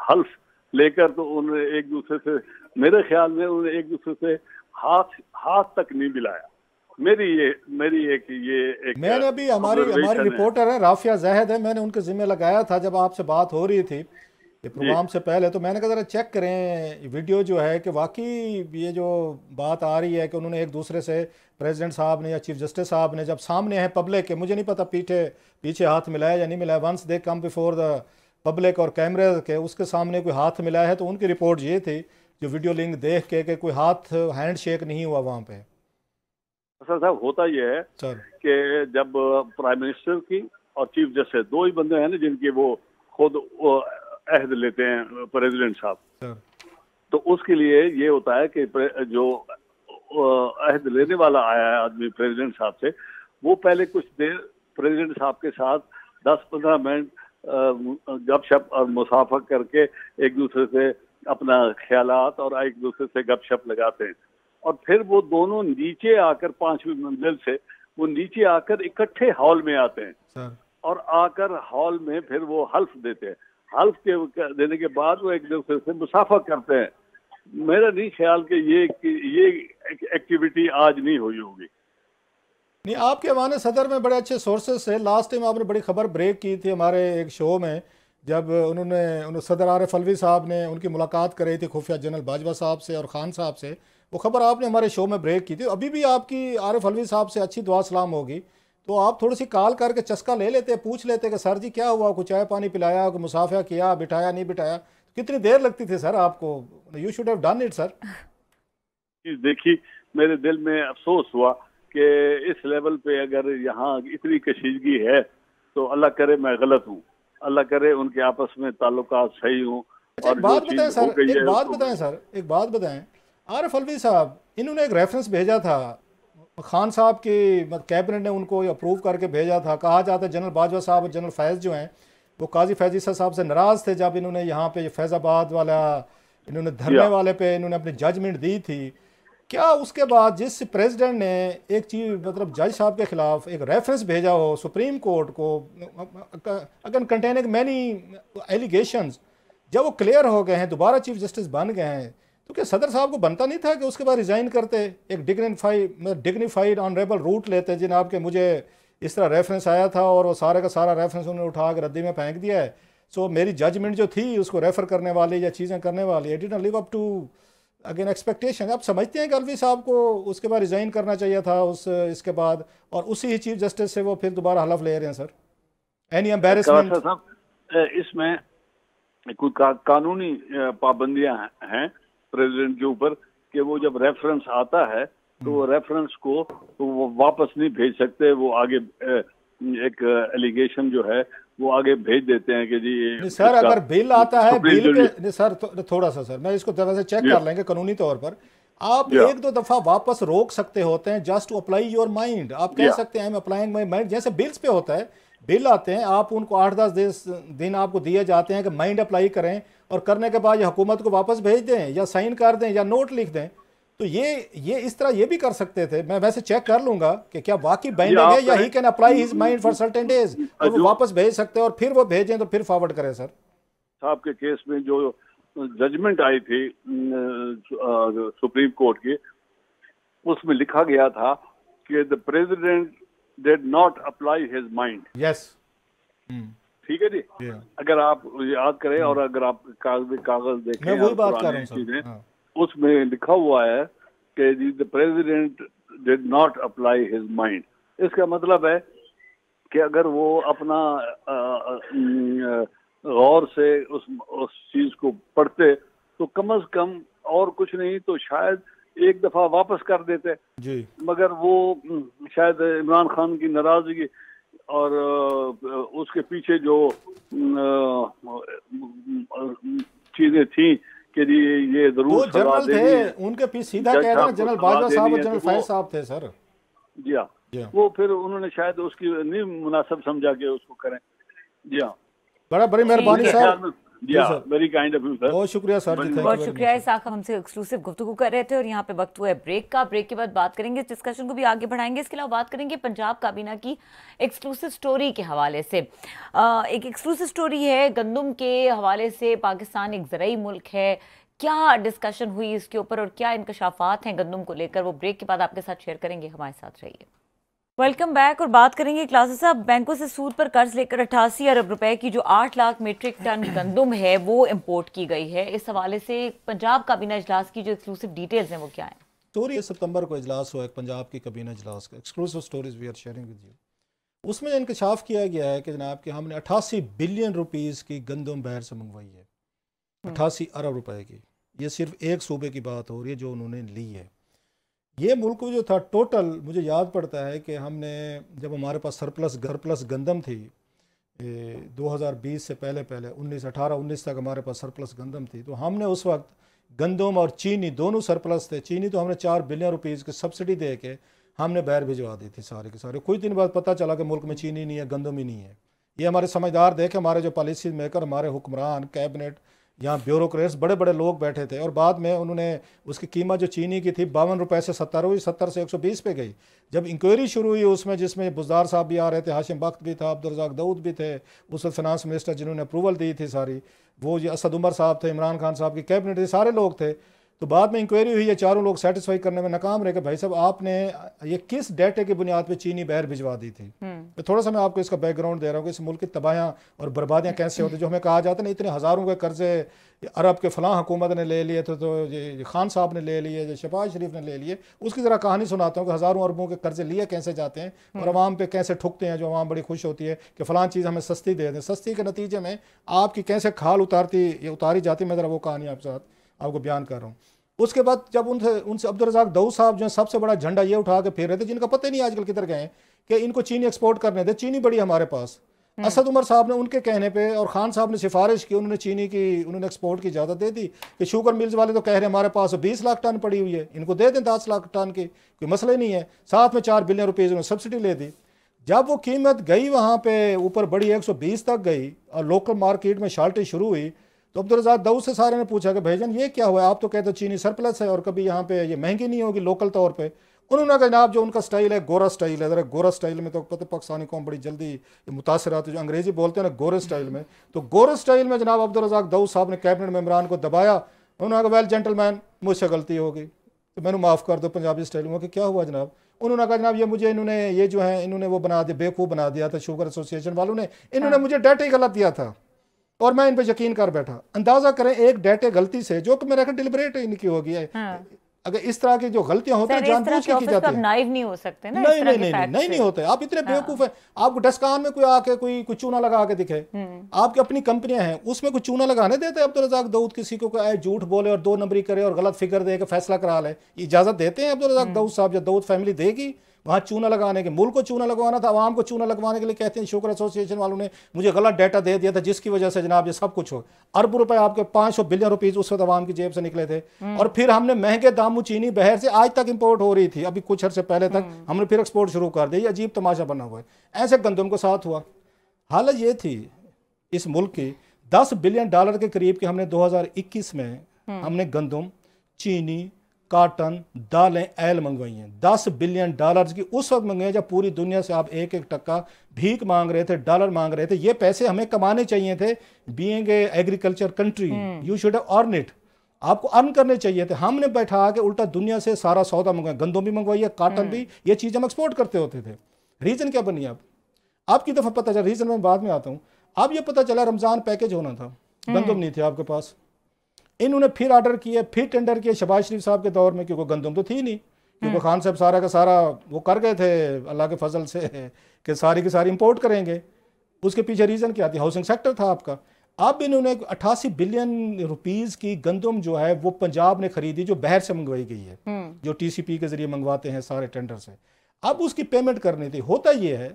हल्फ लेकर, तो उन्हें एक दूसरे से, मेरे ख्याल में उन्हें एक दूसरे से हाथ तक नहीं मिलाया। मेरी एक मैंने अभी हमारी रिपोर्टर है राफिया जाहिद है, मैंने उनके जिम्मे लगाया था जब आपसे बात हो रही थी ये प्रोग्राम से पहले, तो मैंने कहा जरा चेक करें वीडियो जो है कि वाकई ये जो बात आ रही है कि उन्होंने एक दूसरे से, प्रेसिडेंट साहब ने या चीफ जस्टिस साहब ने, जब सामने है पब्लिक के, मुझे नहीं पता पीछे हाथ मिलाया या नहीं मिलाया, once they come before the public और कैमरे के, उसके सामने कोई हाथ मिलाया है, तो उनकी रिपोर्ट ये थी जो वीडियो लिंक देख के कि कोई हाथ हैंड शेक नहीं हुआ वहाँ पे। सर साहब होता यह है सर कि जब प्राइम मिनिस्टर की और चीफ जस्टिस, दो ही बंदे हैं ना जिनके वो खुद अहद लेते हैं प्रेसिडेंट साहब, तो उसके लिए ये होता है कि जो अहद लेने वाला आया है आदमी प्रेसिडेंट साहब से, वो पहले कुछ देर प्रेसिडेंट साहब के साथ 10-15 मिनट गपशप और मुसाफा करके एक दूसरे से अपना ख्यालात और एक दूसरे से गपशप लगाते हैं, और फिर वो दोनों नीचे आकर 5वीं मंजिल से वो नीचे आकर इकट्ठे हॉल में आते हैं सर। और आकर हॉल में फिर वो हल्फ देते हैं। हल्फ के देने के बाद वो एक दूसरे से मुसाफा करते हैं। मेरा नहीं ख्याल कि ये एक्टिविटी आज नहीं हुई होगी। नहीं, आपके हमारे सदर में बड़े अच्छे सोर्सेस से लास्ट टाइम आपने बड़ी खबर ब्रेक की थी हमारे एक शो में, जब उन्होंने सदर आरिफ अलवी साहब ने उनकी मुलाकात करी थी खुफिया जनरल बाजवा साहब से और खान साहब से। वो खबर आपने हमारे शो में ब्रेक की थी। अभी भी आपकी आरिफ अलवी साहब से अच्छी दुआ सलाम होगी, तो आप थोड़ी सी कॉल करके चस्का ले लेते, पूछ लेते कि सर जी क्या हुआ, कुछ चाय पानी पिलाया, कुछ मुसाफा किया, बिठाया नहीं बिठाया, कितनी देर लगती थी सर आपको? You should have done it sir. देखिए, मेरे दिल में अफसोस हुआ कि इस लेवल पे अगर यहाँ इतनी कशीदगी है तो अल्लाह करे मैं गलत हूँ, अल्लाह करे उनके आपस में ताल्लुकात सही हूँ। अच्छा, एक बात बताएं सर, एक बात बताएं आरिफ अलवी साहब, इन्होंने एक रेफरेंस भेजा था, खान साहब की कैबिनेट ने उनको अप्रूव करके भेजा था। कहा जाता है जनरल बाजवा साहब और जनरल फैज़ जो हैं वो काजी फैज़ ईसा साहब से नाराज़ थे जब इन्होंने यहाँ पे फैज़ाबाद वाला इन्होंने धरने वाले पे इन्होंने अपनी जजमेंट दी थी। क्या उसके बाद जिस प्रेसिडेंट ने एक चीज़ मतलब जज साहब के खिलाफ एक रेफरेंस भेजा हो सुप्रीम कोर्ट को, अगर कंटेनिंग मैनी एलिगेशंस, जब वो क्लियर हो गए हैं, दोबारा चीफ जस्टिस बन गए हैं, तो क्या सदर साहब को बनता नहीं था कि उसके बाद रिजाइन करते, एक डिग्निफाइड ऑनरेबल रूट लेते, जिनाब के मुझे इस तरह रेफरेंस आया था और वो सारे का सारा रेफरेंस उन्होंने उठा कर रद्दी में फेंक दिया है, सो मेरी जजमेंट जो थी उसको रेफर करने वाली या चीज़ें करने वाली it did not live up to again expectation. आप समझते हैं कि अलवी साहब को उसके बाद रिजाइन करना चाहिए था इसके बाद, और उसी ही चीफ जस्टिस से वो फिर दोबारा हलफ ले रहे हैं सर? Any embarrassment? इसमें कोई कानूनी पाबंदियां हैं प्रेसिडेंट के ऊपर कि वो जब रेफरेंस आता है तो वो रेफरेंस को तो वो वापस नहीं भेज सकते, वो आगे एक एलिगेशन जो है वो आगे भेज देते हैं कि जी सर अगर बिल आता है बिल पे सर थोड़ा सा सर मैं इसको वैसे चेक कर लेंगे कानूनी तौर पर, आप एक दो दफा वापस रोक सकते होते हैं just to apply your mind. आप कह सकते हैं अप्लाइंग माई माइंड, जैसे बिल्स पे होता है, बिल आते हैं आप उनको 8-10 दिन आपको दिए जाते हैं कि माइंड अप्लाई करें और करने के बाद हुकूमत को वापस भेज दें या साइन कर दें या नोट लिख दें। तो ये इस तरह ये भी कर सकते थे। मैं वैसे चेक कर लूंगा कि क्या वाकई बाइंडिंग है या he can apply his mind for certain days, तो वो वापस भेज सकते हैं और फिर वो भेजें तो फिर फॉरवर्ड करें। सर साहब के केस में जो जजमेंट आई थी सुप्रीम कोर्ट की, उसमें लिखा गया था कि the president did not apply his mind. Yes, ठीक है जी। अगर आप याद करें और अगर आप कागज देखें, मैं वही बात कर रहा हूं, उसमें लिखा हुआ है कि the president did not apply his mind. इसका मतलब है कि अगर वो अपना गौर से उस चीज को पढ़ते तो कम से कम और कुछ नहीं तो शायद एक दफा वापस कर देते जी। मगर वो शायद इमरान खान की नाराजगी और उसके पीछे जो चीजें थी कि जी ये जरूर जनरल थे, उनके पीछे सीधा कह रहे हैं जनरल बाजवा साहब और जनरल फैज साहब थे सर। जी हाँ, वो फिर उन्होंने शायद उसकी नहीं मुनासिब समझा के उसको करें। जी हाँ, बड़ी मेहरबानी sir. Very kind of you sir. बहुत शुक्रिया सर जी, बहुत शुक्रिया। इसाक हमसे एक्सक्लूसिव गुफ्तगू कर रहे थे और यहाँ पे वक्त हुआ है ब्रेक का। ब्रेक के बाद बात करेंगे, इस डिस्कशन को भी आगे बढ़ाएंगे। इसके अलावा बात करेंगे पंजाब काबीना की एक्सक्लूसिव स्टोरी के हवाले से। एक एक्सक्लूसिव स्टोरी है गंदम के हवाले से। पाकिस्तान एक ज़राई मुल्क है, क्या डिस्कशन हुई इसके ऊपर और क्या इंकशाफात हैं गंदम को लेकर, वो ब्रेक के बाद आपके साथ शेयर करेंगे। हमारे साथ रहिए। Welcome back. और बात करेंगे क्लासेस साहब, बैंकों से सूद पर कर्ज लेकर 88 अरब रुपए की जो 8 लाख मीट्रिक टन गंदम है वो इंपोर्ट की गई है। इस हवाले से पंजाब काबीना इजलास की जो एक्सक्लूसिव डिटेल्स हैं वो क्या है? स्टोरी सितंबर को इजलास हुआ है पंजाब की काबीना इजलास का, exclusive stories we are sharing with you. उसमें इंकशाफ किया गया है कि जनाब कि हमने 88 बिलियन रुपीस की गंदम बाहर से मंगवाई है, 88 अरब रुपए की। ये सिर्फ एक सूबे की बात हो रही है जो उन्होंने ली है। ये मुल्क जो था टोटल, मुझे याद पड़ता है कि हमने जब हमारे पास सरप्लस गंदम थी 2020 से पहले 18-19 तक हमारे पास सरप्लस गंदम थी, तो हमने उस वक्त गंदम और चीनी दोनों सरप्लस थे। चीनी तो हमने 4 बिलियन रुपीज़ की सब्सिडी दे के हमने बाहर भिजवा दी थी सारे के सारे। कुछ दिन बाद पता चला कि मुल्क में चीनी नहीं है, गंदम ही नहीं है। ये हमारे समझदार देखे, हमारे जो पॉलिसी मेकर, हमारे हुक्मरान, कैबिनेट, यहाँ ब्यूरोक्रेट्स बड़े बड़े लोग बैठे थे, और बाद में उन्होंने उसकी कीमत जो चीनी की थी 52 रुपए से 70 हुई, 70 से 120 पे गई। जब इंक्वायरी शुरू हुई उसमें, जिसमें बुज़दार साहब भी आ रहे थे, हाशिम बख्त भी था, अब्दुल रज़ाक दाऊद भी थे, उस वक्त फाइनेंस मिनिस्टर जिन्होंने अप्रूवल दी थी सारी, वो ये असद उमर साहब थे, इमरान खान साहब की कैबिनेट थे, सारे लोग थे। तो बाद में इंक्वायरी हुई, ये चारों लोग सेटिस्फाई करने में नाकाम रहे कि भाई साहब आपने ये किस डेटे की बुनियाद पे चीनी बाहर भिजवा दी थी। तो थोड़ा सा मैं आपको इसका बैकग्राउंड दे रहा हूँ कि इस मुल्क की तबाहियाँ और बर्बादियाँ कैसे होती, जो हमें कहा जाता है ना, इतने हज़ारों के कर्जे अरब के फ़लाँ हुकूमत ने ले लिए थे, तो ये खान साहब ने ले लिए, ये शहबाज शरीफ ने ले लिए, उसकी ज़रा कहानी सुनाता हूँ कि हज़ारों अरबों के कर्जे लिए कैसे जाते हैं और अवाम पे कैसे ठुकते हैं, जो अवाम बड़ी खुश होती है कि फ़लाँ चीज़ हमें सस्ती दे दें। सस्ती के नतीजे में आपकी कैसे खाल उतारी जाती, मैं ज़रा वो कहानी आपको बयान कर रहा हूँ। उसके बाद जब उनसे अब्दुल रज़ाक दाऊद साहब जो है सबसे बड़ा झंडा ये उठा के फिर रहे थे, जिनका पता ही नहीं आजकल किधर गए, कि इनको चीनी एक्सपोर्ट करने थे, चीनी बड़ी हमारे पास। असद उमर साहब ने उनके कहने पे और खान साहब ने सिफारिश की, उन्होंने चीनी की, उन्होंने एक्सपोर्ट की इजाज़त दे दी कि शुगर मिल्स वाले तो कह रहे हैं हमारे पास 20 लाख टन पड़ी हुई है, इनको दे दें 10 लाख टन की, कोई मसला ही नहीं है। साथ में 4 बिलियन रुपीज़ उन्होंने सब्सिडी ले दी। जब वो कीमत गई वहाँ पे ऊपर बड़ी 120 तक गई और लोकल मार्केट में शार्टेज शुरू हुई, तो अब्दुल रज़ाक दाऊद से सारे ने पूछा कि भाईजान ये क्या हुआ, आप तो कहते हो चीनी सरप्लस है और कभी यहाँ पे ये महंगी नहीं होगी लोकल तौर पे। उन्होंने कहा जनाब जो उनका स्टाइल है गोरा स्टाइल है, ज़रा गोरा स्टाइल में तो पता पाकिस्तानी कौम बड़ी जल्दी मुतासर आती है, जो अंग्रेजी बोलते हैं ना गोरे स्टाइल में, तो गोरे स्टाइल में जनाब अब्दुल रज़ाक दाऊद साहब ने कैबिनेट मेंबरान को दबाया। उन्होंने कहा वेल जेंटलमैन मुझसे गलती हो गई तो मैंने माफ़ कर दो पंजाबी स्टाइल में। कि क्या हुआ जनाब? उन्होंने कहा जनाब ये मुझे इन्होंने ये जो है इन्होंने वो बना दिया, बेवकूफ़ बना दिया था शुगर एसोसिएशन वालों ने, इन्होंने मुझे डाटा ही गलत दिया था और मैं इन पर यकीन कर बैठा। अंदाजा करें एक डेटे गलती से, जो कि मेरा डिलिबरेट इनकी होगी है। अगर इस तरह की जो गलतियां होती हैं जानबूझ के की जाती है, नाइव नहीं हो सकते ना, नहीं होते। आप इतने बेवकूफ हैं, आपको डस्कान में कोई आके कोई चूना लगा के दिखे, आपकी अपनी कंपनियां हैं उसमें कोई चूना लगाने देते हैं अब्दुल रज़ाक दाऊद? किसी को आए झूठ बोले और 2 नंबरी करे और गलत फिगर दे के फैसला करा ले, इजाजत देते हैं अब्दुल रज़ाक दाऊद साहब? या दाऊद फैमिली देगी वहाँ चूना लगाने के? मुल्क को चूना लगवाना था, आवाम को चूना लगवाने के लिए कहते हैं शुगर एसोसिएशन वालों ने मुझे गलत डाटा दे दिया था, जिसकी वजह से जनाब ये सब कुछ हो। अरब रुपए आपके 500 बिलियन रुपीज़ उस वक्त आवाम की जेब से निकले थे। और फिर हमने महंगे दामों चीनी बहर से आज तक इंपोर्ट हो रही थी, अभी कुछ अर्से पहले तक हमने फिर एक्सपोर्ट शुरू कर दिया। ये अजीब तमाशा बना हुआ है। ऐसे गंदम को साथ हुआ। हालत ये थी इस मुल्क की, $10 बिलियन के करीब के हमने 2021 में हमने गंदम, चीनी, काटन, दालें, एल मंगवाई हैं। $10 बिलियन की उस वक्त मंगवाई जब पूरी दुनिया से आप 1-1 टक्का भीख मांग रहे थे, डॉलर मांग रहे थे। ये पैसे हमें कमाने चाहिए थे। Being a agriculture country you should have earn it, आपको अर्न करने चाहिए थे। हमने बैठा के उल्टा दुनिया से सारा सौदा मंगवाया, गंदम भी मंगवाई है, काटन भी, ये चीज़ हम एक्सपोर्ट करते होते थे। रीज़न क्या बनी? अब आपकी दफ़ा पता चला, रीज़न मैं बाद में आता हूँ। अब ये पता चला रमज़ान पैकेज होना था, गंदम नहीं थे आपके पास। इन्होंने फिर ऑर्डर किए, फिर टेंडर किए शहबाज शरीफ साहब के दौर में, क्योंकि गंदम तो थी नहीं, क्योंकि खान साहब सारा का सारा वो कर गए थे अल्लाह के फजल से कि सारी की सारी इंपोर्ट करेंगे। उसके पीछे रीज़न क्या थी? हाउसिंग सेक्टर था आपका। अब इन्होंने 88 बिलियन रुपीज़ की गंदम जो है वो पंजाब ने खरीदी, जो बाहर से मंगवाई गई है, जो TCP के जरिए मंगवाते हैं सारे टेंडर से। अब उसकी पेमेंट करनी थी। होता ये है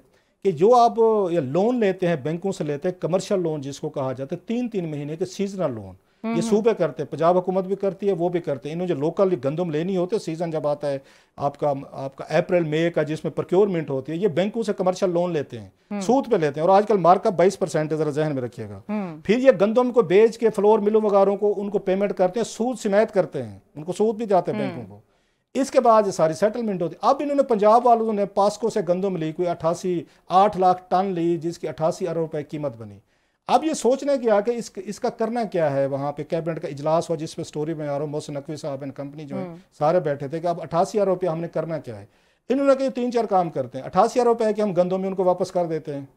कि जो आप ये लोन लेते हैं, बैंकों से लेते हैं, कमर्शियल लोन जिसको कहा जाता है, 3-3 महीने के सीजनल लोन, ये सूबे करते हैं, पंजाब हुकूमत भी करती है, वो भी करते हैं। इन्होंने जो लोकल गंदम लेनी होती है, सीजन जब आता है आपका अप्रैल मई का, जिसमें प्रोक्योरमेंट होती है, ये बैंकों से कमर्शियल लोन लेते हैं, सूद पे लेते हैं, और आजकल मार्कअप 20% है, जरा जहन में रखिएगा। फिर ये गंदम को बेच के फ्लोर मिलों वगैरह को उनको पेमेंट करते हैं, सूद सिमैत करते हैं, उनको सूद भी जाते हैं बैंकों को। इसके बाद ये सारी सेटलमेंट होती है। अब इन्होंने पंजाब वालों ने पास्को से गंदम ली, कोई 8 लाख टन ली, जिसकी 88 अरब रुपए कीमत बनी। अब ये सोचने की आके इसका करना क्या है। वहाँ पे कैबिनेट का इजलास हुआ, जिस पे स्टोरी में आ रहा हूँ, मोहसिन नकवी साहब एंड कंपनी जो है सारे बैठे थे कि अब 88 अरब रुपया हमने करना क्या है। इन्होंने कहा 3-4 काम करते हैं। 88 अरब रुपये कि हम गंदों में उनको वापस कर देते हैं।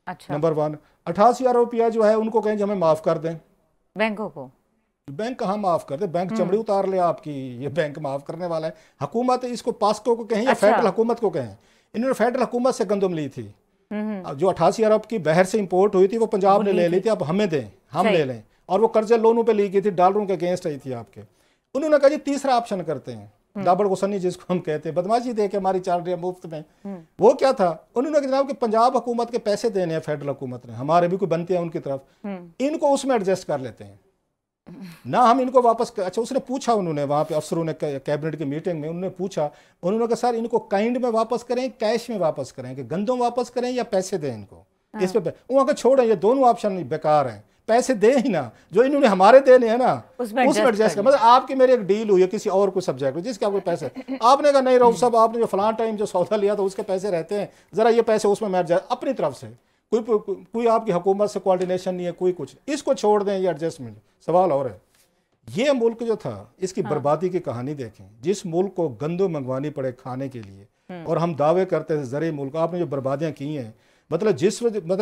अच्छा। नंबर 1। 88 अरब रुपया जो है उनको कहें हमें माफ़ कर दें। बैंकों को? बैंक कहाँ माफ़ कर दे, बैंक चमड़ी उतार ले आपकी। ये बैंक माफ़ करने वाला है? हुकूमत इसको पास्को को कहें या फेडरल हुकूमत को कहें। इन्होंने फेडरल हुकूमत से गंदम ली थी, जो 88 अरब की बाहर से इंपोर्ट हुई थी, वो पंजाब ने ले ली थी। अब हमें दें, हम ले लें। और वो कर्जे लोनों पे ली गई थी, डॉलरों के अगेंस्ट आई थी आपके। उन्होंने कहा जी तीसरा ऑप्शन करते हैं, दाबड़ गुसनी जिसको हम कहते हैं, बदमाशी दे के हमारी चल रही है मुफ्त में। वो क्या था? उन्होंने कहा जनाब कि पंजाब हुकूमत के पैसे देने हैं फेडरल हुकूमत ने, हमारे भी कोई बनते हैं उनकी तरफ, इनको उसमें एडजस्ट कर लेते हैं ना, हम इनको वापस। अच्छा, उसने पूछा, उन्होंने वहाँ पे अफसरों ने कैबिनेट की मीटिंग में उन्होंने पूछा, उन्होंने कहा सर इनको काइंड में वापस करें, कैश में वापस करें, कि गंदम वापस करें या पैसे दें इनको। इस पे वहाँ के छोड़ें, ये दोनों ऑप्शन बेकार हैं। पैसे दे ही ना, जो इन्होंने हमारे देने हैं ना उसमें एडजस्ट कर। मतलब आपकी मेरी एक डील हुई है किसी और कोई सब्जेक्ट में जिसके आपको पैसे, आपने कहा नहीं रऊफ साहब आपने जो फलां टाइम जो सौदा लिया था उसके पैसे रहते हैं, जरा ये पैसे उसमें मैं अपनी तरफ से कोई आपकी हुकूमत से कोऑर्डिनेशन नहीं है, कोई कुछ, इसको छोड़ दें ये एडजस्टमेंट। सवाल और है, ये मुल्क जो था इसकी बर्बादी की कहानी देखें। जिस मुल्क को गंदम मंगवानी पड़े खाने के लिए और हम दावे करते थे ज़रिए मुल्क, आपने जो बर्बादियां की हैं, मतलब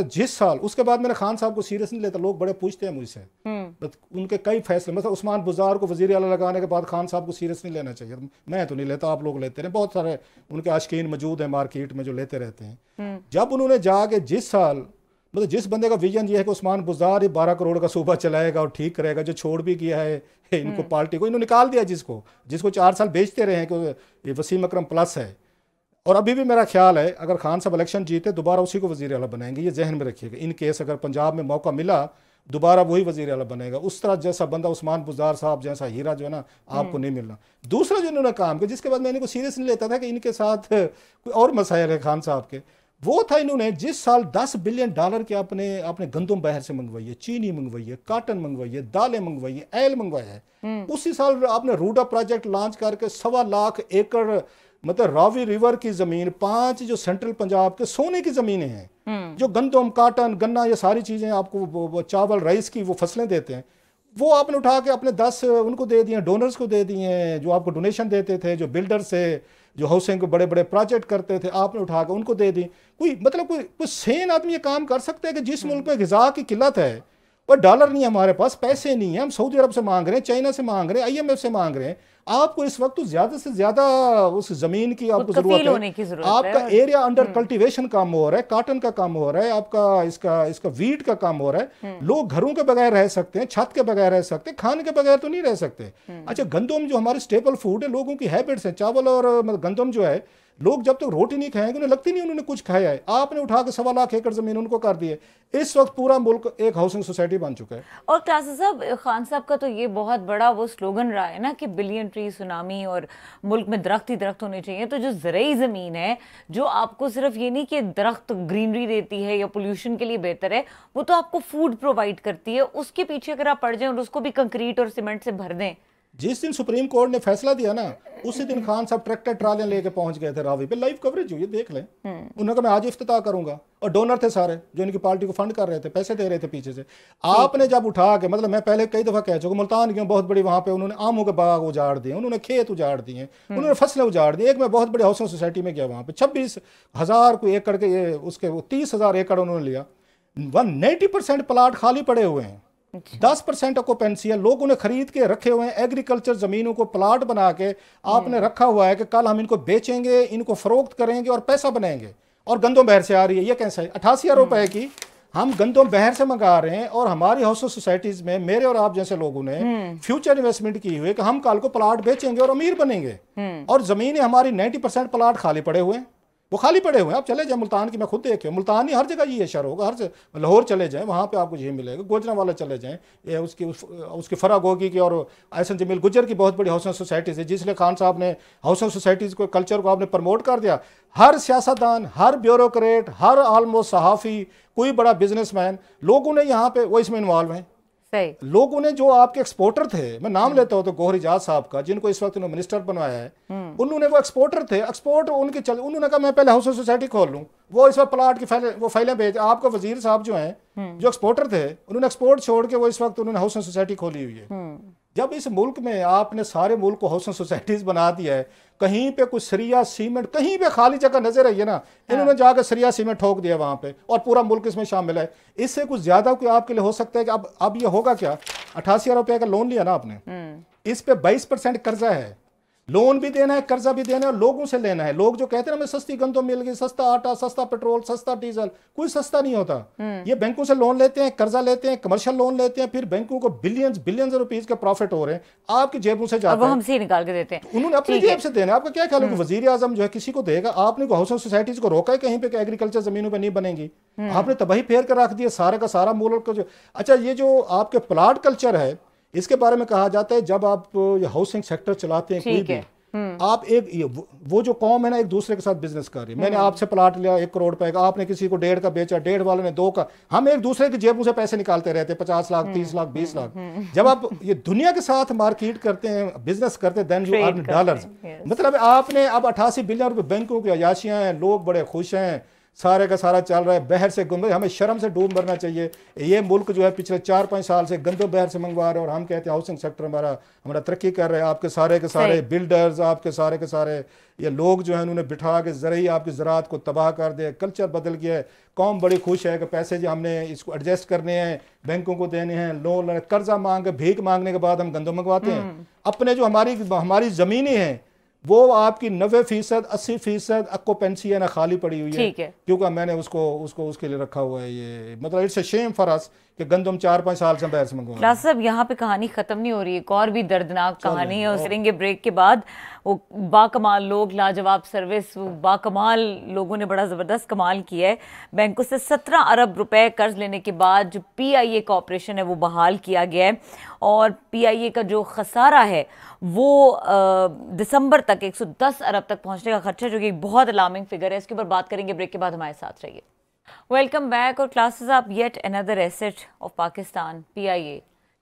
जिस साल, उसके बाद मैंने खान साहब को सीरियस नहीं लेता, लोग बड़े पूछते हैं मुझसे, उनके कई फैसले, मतलब उस्मान बुज़ार को वज़ीर आला लगाने के बाद खान साहब को सीरियस नहीं लेना चाहिए। मैं तो नहीं लेता, आप लोग लेते हैं, बहुत सारे उनके आशिकीन मौजूद हैं मार्केट में जो लेते रहते हैं। जब उन्होंने जाके जिस साल, मतलब जिस बंदे का विजन ये है कि उस्मान बुज़ार ही 12 करोड़ का सूबा चलाएगा और ठीक करेगा, जो छोड़ भी किया है इनको पार्टी को, इन्होंने निकाल दिया, जिसको 4 साल बेचते रहे हैं कि ये वसीम अकरम प्लस है। और अभी भी मेरा ख्याल है अगर खान साहब इलेक्शन जीते दोबारा उसी को वज़ीर आला बनाएंगे, ये जहन में रखिएगा। इन केस अगर पंजाब में मौका मिला दोबारा वही वज़ीर आला बनेगा। उस तरह जैसा बंदा उस्मान बुज़ार साहब जैसा हीरा जो है ना आपको नहीं मिलना। दूसरा जो इन्होंने काम किया, जिसके बाद मैं इनको सीरियस नहीं लेता था कि इनके साथ कोई और मसाइल है खान साहब के, वो था इन्होंने जिस साल $10 बिलियन की आपने गंदम बाहर से मंगवाई है, चीनी मंगवाई है, काटन मंगवाई है, दालें मंगवाई है, ऑयल मंगवाया है। उसी साल आपने रूडा प्रोजेक्ट लॉन्च करके 1.25 लाख एकड़, मतलब रावी रिवर की जमीन, 5 जो सेंट्रल पंजाब के सोने की जमीनें हैं, जो गंदम, काटन, गन्ना, ये सारी चीजें आपको चावल, राइस की वो फसलें देते हैं, वो आपने उठा के अपने 10 उनको दे दिए, डोनर्स को दे दिए, जो आपको डोनेशन देते थे, जो बिल्डर से जो हाउसिंग को बड़े बड़े प्रोजेक्ट करते थे, आपने उठा के उनको दे दी। कोई सेन आदमी ये काम कर सकता है कि जिस मुल्क में ग़िज़ा की किल्लत है पर डॉलर नहीं है हमारे पास, पैसे नहीं है, हम सऊदी अरब से मांग रहे हैं, चाइना से मांग रहे हैं, IMF से मांग रहे हैं, आपको इस वक्त तो ज्यादा से ज्यादा उस जमीन की आपको जरूरत है। आपका एरिया अंडर कल्टीवेशन कम हो रहा है, काटन का कम हो रहा है, आपका इसका वीट का कम हो रहा है। लोग घरों के बगैर रह सकते हैं, छत के बगैर रह सकते हैं, खाने के बगैर तो नहीं रह सकते। अच्छा, गंदम जो हमारे स्टेपल फूड है, लोगों की हैबिट्स है, चावल और गंदम जो है, लोग जब तक रोटी नहीं खाएंगे उन्हें लगती नहीं उन्होंने कुछ खाया है। आपने उठा के 1.25 लाख एकड़ जमीन उनको कर दी है। इस वक्त पूरा मुल्क एक हाउसिंग सोसाइटी बन चुका है। और क्लासेस साहब, खान साहब का तो ये बहुत बड़ा वो स्लोगन रहा है ना कि बिलियन ट्री सुनामी और मुल्क में दरख्त ही दरख्त होने चाहिए। तो जो ज़रई ज़मीन है जो आपको सिर्फ ये नहीं कि दरख्त ग्रीनरी देती है या पोल्यूशन के लिए बेहतर है, वो तो आपको फूड प्रोवाइड करती है। उसके पीछे अगर आप पड़ जाएं और उसको भी कंक्रीट और सीमेंट से भर दें, जिस दिन सुप्रीम कोर्ट ने फैसला दिया ना, उसी दिन खान साहब ट्रैक्टर ट्रालियां लेके पहुंच गए थे रावी पे। लाइव कवरेज हुई है, देख लें। उन्होंने कहा मैं आज इफ्तिताह करूंगा, और डोनर थे सारे जो इनकी पार्टी को फंड कर रहे थे, पैसे दे रहे थे पीछे से। आपने जब उठा के, मतलब मैं पहले कई दफा कह चुका, मुल्तान की बहुत बड़ी वहां पे उन्होंने आमों के बाग उजाड़ दिए, उन्होंने खेत उजाड़ दिए, उन्होंने फसलें उजाड़ दी। एक मैं बहुत बड़ी हाउसिंग सोसाइटी में गया, वहां पे 26,000 कोई एकड़ के ये उसके 30,000 एकड़ उन्होंने लिया। 90% प्लाट खाली पड़े हुए हैं, 10% ऑक्यूपेंसी है, लोग उन्हें खरीद के रखे हुए हैं। एग्रीकल्चर जमीनों को प्लाट बना के आपने रखा हुआ है कि कल हम इनको बेचेंगे, इनको फरोख्त करेंगे और पैसा बनाएंगे। और गंदम बहर से आ रही है, ये कैसा है? 88,000 रुपए की हम गंदम बहर से मंगा रहे हैं, और हमारी हाउसिंग सोसाइटीज में मेरे और आप जैसे लोगों ने फ्यूचर इन्वेस्टमेंट की हुई है कि हम कल को प्लाट बेचेंगे और अमीर बनेंगे। और जमीनें हमारी 90% प्लाट खाली पड़े हुए हैं, वो खाली पड़े हुए हैं। आप चले जाए मुल्तान की, मैं खुद देखे, मुल्तान ही हर जगह ये शहर होगा, लाहौर चले जाएं वहाँ पे आपको ये मिलेगा, गोजरावाला चले जाएं, ये उसकी फरागोगी की और एहसन जमील गुजर की बहुत बड़ी हाउसिंग सोसाइटीज़ है, जिसलिए खान साहब ने हाउसिंग सोसाइटीज़ को, कल्चर को आपने प्रमोट कर दिया। हर सियासतदान, हर ब्यूरोक्रेट, हर ऑलमोस्ट सहाफ़ी, कोई बड़ा बिजनेसमैन, लोगों ने यहाँ पे वो इसमें इन्वॉल्व हैं। लोगों ने जो आपके एक्सपोर्टर थे, मैं नाम लेता हूं तो गौहर इजाज साहब का, जिनको इस वक्त उन्होंने मिनिस्टर बनवाया है, उन्होंने वो एक्सपोर्टर थे, एक्सपोर्ट उनके उन्होंने कहा मैं पहले हाउसिंग सोसाइटी खोल लूं। वो इस वक्त प्लाट की फाइलें भेज, आपका वजीर साहब जो हैं, जो एक्सपोर्टर थे, उन्होंने एक्सपोर्ट छोड़ के वो इस वक्त उन्होंने हाउसिंग सोसाइटी खोली हुई है। जब इस मुल्क में आपने सारे मुल्क को हाउसिंग सोसाइटीज बना दिया है, कहीं पे कुछ सरिया सीमेंट, कहीं पे खाली जगह नजर आई है ना, इन्होंने जाकर सरिया सीमेंट ठोक दिया वहां पे, और पूरा मुल्क इसमें शामिल है। इससे कुछ ज्यादा कोई आपके लिए हो सकता है कि अब ये होगा क्या? 88,000 रुपए का लोन लिया ना आपने, इस पे 22% कर्जा है। लोन भी देना है, कर्जा भी देना है, और लोगों से लेना है। लोग जो कहते हैं ना हमें सस्ती गंदम मिल गई, सस्ता आटा, सस्ता पेट्रोल, सस्ता डीजल, कोई सस्ता नहीं होता। ये बैंकों से लोन लेते हैं, कर्जा लेते हैं, कमर्शियल लोन लेते हैं, फिर बैंकों को बिलियंस रुपीस के प्रॉफिट हो रहे हैं, आपकी जेबों से जाते हैं, हमसे निकाल के देते हैं, उन्होंने अपनी जेब से देना। आपका क्या ख्याल है कि वजीर आजम जो है किसी को देगा? आपने हाउसिंग सोसाइटीज को रोका है कहीं पे कि एग्रीकल्चर जमीनों पर नहीं बनेंगी? आपने तबाही फेर कर रख दिया सारा का सारा मुल्क को। अच्छा, ये जो आपके प्लाट कल्चर है, इसके बारे में कहा जाता है जब आप हाउसिंग सेक्टर चलाते हैं कोई भी, आप एक वो जो कौम है ना, एक दूसरे के साथ बिजनेस कर रही है। मैंने आपसे प्लाट लिया 1 करोड़ रुपए का, आपने किसी को 1.5 का बेचा, 1.5 वाले ने 2 का, हम एक दूसरे की जेबों से पैसे निकालते रहते हैं, 50 लाख 30 लाख 20 लाख। जब आप ये दुनिया के साथ मार्केट करते हैं, बिजनेस करते हैं, देन यू अर्न डॉलर्स। मतलब आपने अब 88 बिलियन रुपए बैंकों की अयाशियां हैं, लोग बड़े खुश हैं, सारे का सारा चल रहा है, बहर से गुम, हमें शर्म से डूब मरना चाहिए। ये मुल्क जो है पिछले 4-5 साल से गंदो बहर से मंगवा रहे हैं, और हम कहते हैं हाउसिंग सेक्टर हमारा तरक्की कर रहे हैं। आपके सारे के सारे बिल्डर्स, आपके सारे के सारे ये लोग जो है उन्होंने बिठा के ज़रिए आपकी ज़राअत को तबाह कर दिया, कल्चर बदल गया है। कौम बड़ी खुश है कि पैसे जो हमने इसको एडजस्ट करने हैं, बैंकों को देने हैं, लोन कर्जा मांग के भीख मांगने के बाद हम गंदो मंगवाते हैं। अपने जो हमारी ज़मीनें हैं वो आपकी 90%, 80% ऑक्यूपेंसी है ना, खाली पड़ी हुई है, क्योंकि मैंने उसको उसके लिए रखा हुआ है। ये मतलब it's a shame for us कि गंदम 4-5 साल से बाहर से मंगवा। क्लास साहब, यहाँ पे कहानी खत्म नहीं हो रही है, एक और भी दर्दनाक कहानी है, उसे करेंगे ब्रेक के बाद। वो बाकमाल लोग, लाजवाब सर्विस, वो बाकमाल लोगों ने बड़ा ज़बरदस्त कमाल किया है। बैंकों से 17 अरब रुपए कर्ज लेने के बाद जो PIA का ऑपरेशन है वो बहाल किया गया है, और PIA का जो खसारा है वो दिसंबर तक 110 अरब तक पहुंचने का खर्चा, जो कि एक बहुत अलार्मिंग फिगर है। इसके ऊपर बात करेंगे ब्रेक के बाद, हमारे साथ रहिए। Welcome back. और क्लासेस आप, yet another asset of Pakistan, PIA,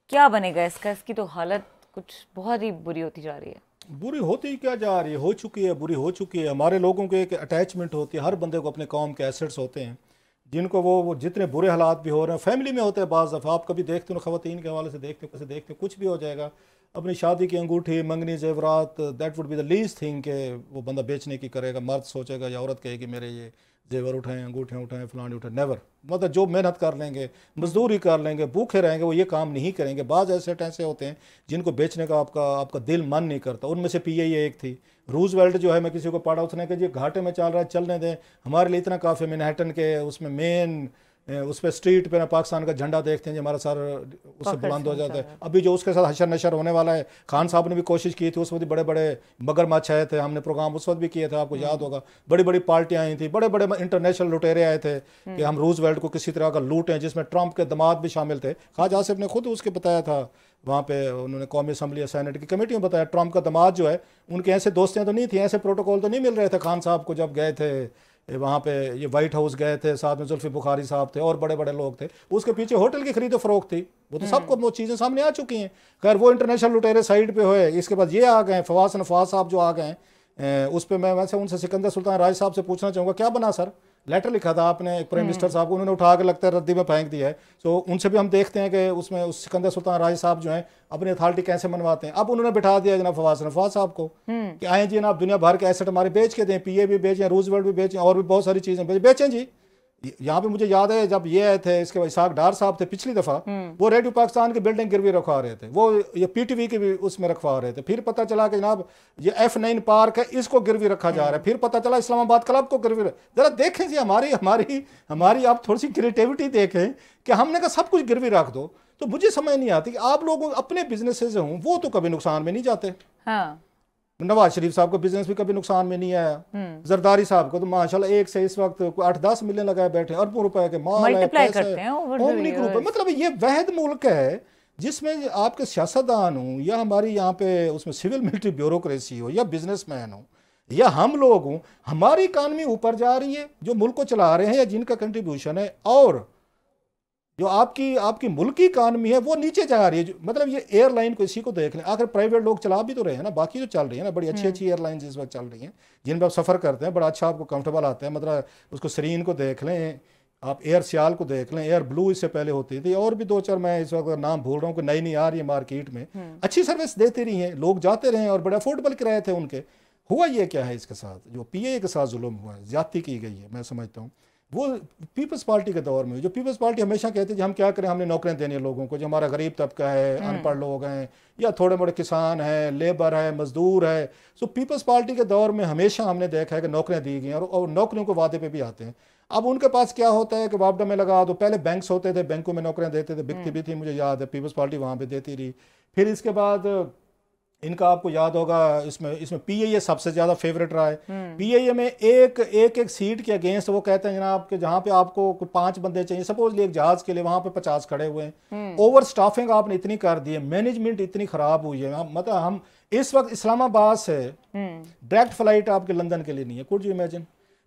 क्या बनेगा इसका? इसकी तो हालत कुछ बहुत ही बुरी होती जा रही है। बुरी होती क्या जा रही है, हो चुकी है, बुरी हो चुकी है। हमारे लोगों को एक अटैचमेंट होती है, हर बंदे को अपने कौम के एसेट्स होते हैं, जिनको वो जितने बुरे हालात भी हो रहे हैं, फैमिली में होते हैं। बाज़ दफ़ा आप कभी देखते हो, ख़वातीन के हवाले से देखते कुछ भी हो जाएगा, अपनी शादी की अंगूठी, मंगनी, जेवरात, that would be the least thing के वो बंदा बेचने की करेगा। मर्द सोचेगा या औरत कहेगी मेरे ये जेवर उठाएं, अंगूठियाँ उठाएं, फलानी उठाएं, नेवर। मतलब जो मेहनत कर लेंगे, मजदूरी कर लेंगे, भूखे रहेंगे, वो ये काम नहीं करेंगे। बाज़ ऐसे होते हैं जिनको बेचने का आपका दिल मन नहीं करता। उनमें से PIA एक थी। रूजवेल्ट जो है, मैं किसी को पढ़ा, उसने कहा जी घाटे में चल रहा है, चलने दें, हमारे लिए इतना काफ़ी। मैनहट्टन के उसमें मेन उस पर स्ट्रीट पे ना पाकिस्तान का झंडा देखते हैं, जो हमारा सर उससे बुलंद हो जाता है। अभी जो उसके साथ हशर नशर होने वाला है, खान साहब ने भी कोशिश की थी, उस वक्त बड़े बड़े मगरमच्छ आए थे, हमने प्रोग्राम उस वक्त भी किए थे, आपको याद होगा। बड़ी बड़ी पार्टियां आई थी, बड़े बड़े इंटरनेशनल लुटेरे आए थे कि हम रूजवेल्ट को किसी तरह का लूटें, जिसमें ट्रंप के दामाद भी शामिल थे। ख्वाजा आसिफ ने खुद उसके बताया था, वहाँ पे उन्होंने कौमी असम्बली या सेनेट की कमेटी में बताया, ट्रंप का दामाद जो है, उनके ऐसे दोस्तियाँ तो नहीं थी, ऐसे प्रोटोकॉल तो नहीं मिल रहे थे खान साहब को जब गए थे वहाँ पे, ये वाइट हाउस गए थे, साथ में जुल्फी बुखारी साहब थे और बड़े बड़े लोग थे। उसके पीछे होटल की खरीदो फरोख्त थी, वो तो सबको वो चीज़ें सामने आ चुकी हैं। खैर वो इंटरनेशनल लुटेरे साइड पे हुए, इसके बाद ये आ गए फवाद नफाज साहब जो आ गए। उस पर मैं वैसे उनसे सिकंदर सुल्तान राज साहब से पूछना चाहूँगा, क्या बना सर? लेटर लिखा था आपने एक प्राइम मिनिस्टर साहब को, उन्होंने उठा के लगता है रद्दी में फेंक दिया है। तो उनसे भी हम देखते हैं कि उसमें उस सिकंदर सुल्तान राज साहब जो हैं अपनी अथॉरिटी कैसे मनवाते हैं। अब उन्होंने बिठा दिया जनाब फवाद नफाज साहब को कि आए जी ना, दुनिया भर के एसेट हमारे बेच के दें, PIA भी बेचें, रूजवेल्ट भी बेचें, और भी बहुत सारी चीज़ें बेचें जी। यहाँ पे मुझे याद है जब ये आए थे, इसके बाद इसाक डार साहब थे पिछली दफ़ा, वो रेडियो पाकिस्तान की बिल्डिंग गिरवी रखवा रहे थे, वो ये PTV की भी उसमें रखवा रहे थे। फिर पता चला कि जनाब ये F9 पार्क है, इसको गिरवी रखा जा रहा है। फिर पता चला इस्लामाबाद क्लब को गिरवी। जरा देखें जी, हमारी आप थोड़ी सी क्रिएटिविटी देखें कि हमने कहा सब कुछ गिरवी रख दो। तो मुझे समझ नहीं आती कि आप लोग अपने बिजनेसेस हों, वो तो कभी नुकसान में नहीं जाते। हाँ। नवाज शरीफ साहब का बिजनेस भी कभी नुकसान में नहीं आया। जरदारी साहब को तो माशाल्लाह एक से इस वक्त 8-10 मिलियन लगाए बैठे, अरबों रुपए के माल है, पैसे हैं। मतलब ये वहद मुल्क है जिसमें आपके सियासतदान हो या हमारी यहाँ पे उसमें सिविल मिलिट्री ब्यूरोक्रेसी हो या बिजनेसमैन हो या हम लोग हों, हमारी इकानमी ऊपर जा रही है, जो मुल्क को चला रहे हैं या जिनका कंट्रीब्यूशन है, और जो आपकी मुल्क की इकानमी है वो नीचे जा रही है। मतलब ये एयरलाइन को, इसी को देख लें, आखिर प्राइवेट लोग चला भी तो रहे हैं ना, बाकी तो चल रही है ना, बड़ी अच्छी अच्छी एयरलाइंस इस वक्त चल रही हैं जिन पर आप सफ़र करते हैं, बड़ा अच्छा आपको कंफर्टेबल आता है। मतलब उसको सरीन को देख लें, आप एयर सियाल को देख लें, एयर ब्लू इससे पहले होती थी, और भी 2-4 मैं इस वक्त नाम भूल रहा हूँ कि नई नहीं आ रही है मार्केट में, अच्छी सर्विस देती रही हैं, लोग जाते रहे और बड़े अफोर्डेबल किराए थे उनके। हुआ ये क्या है इसके साथ, जो PIA के साथ जुल्म हुआ है, ज्यादती की गई है, मैं समझता हूँ वो पीपल्स पार्टी के दौर में। जो पीपल्स पार्टी हमेशा कहती है हम क्या करें, हमने नौकरियां देनी है लोगों को, जो हमारा गरीब तबका है, अनपढ़ लोग हैं या थोड़े मोड़े किसान हैं, लेबर है, मजदूर है। सो पीपल्स पार्टी के दौर में हमेशा हमने देखा है कि नौकरियां दी गई और नौकरियों को वादे पे भी आते हैं। अब उनके पास क्या होता है कि वापडा में लगा दो, पहले बैंक्स होते थे, बैंकों में नौकरियां देते थे, बिकती भी थी, मुझे याद है, पीपल्स पार्टी वहाँ पर देती रही। फिर इसके बाद इनका आपको याद होगा, इसमें पीआईए सबसे ज्यादा फेवरेट रहा है। पीआईए में एक सीट के अगेंस्ट वो कहते हैं जनाब कि जहाँ पे आपको 5 बंदे चाहिए, सपोजली एक जहाज के लिए वहां पे 50 खड़े हुए हैं। ओवर स्टाफिंग आपने इतनी कर दी है, मैनेजमेंट इतनी खराब हुई है। मतलब हम इस वक्त इस्लामाबाद से डायरेक्ट फ्लाइट आपके लंदन के लिए नहीं है। Could you imagine?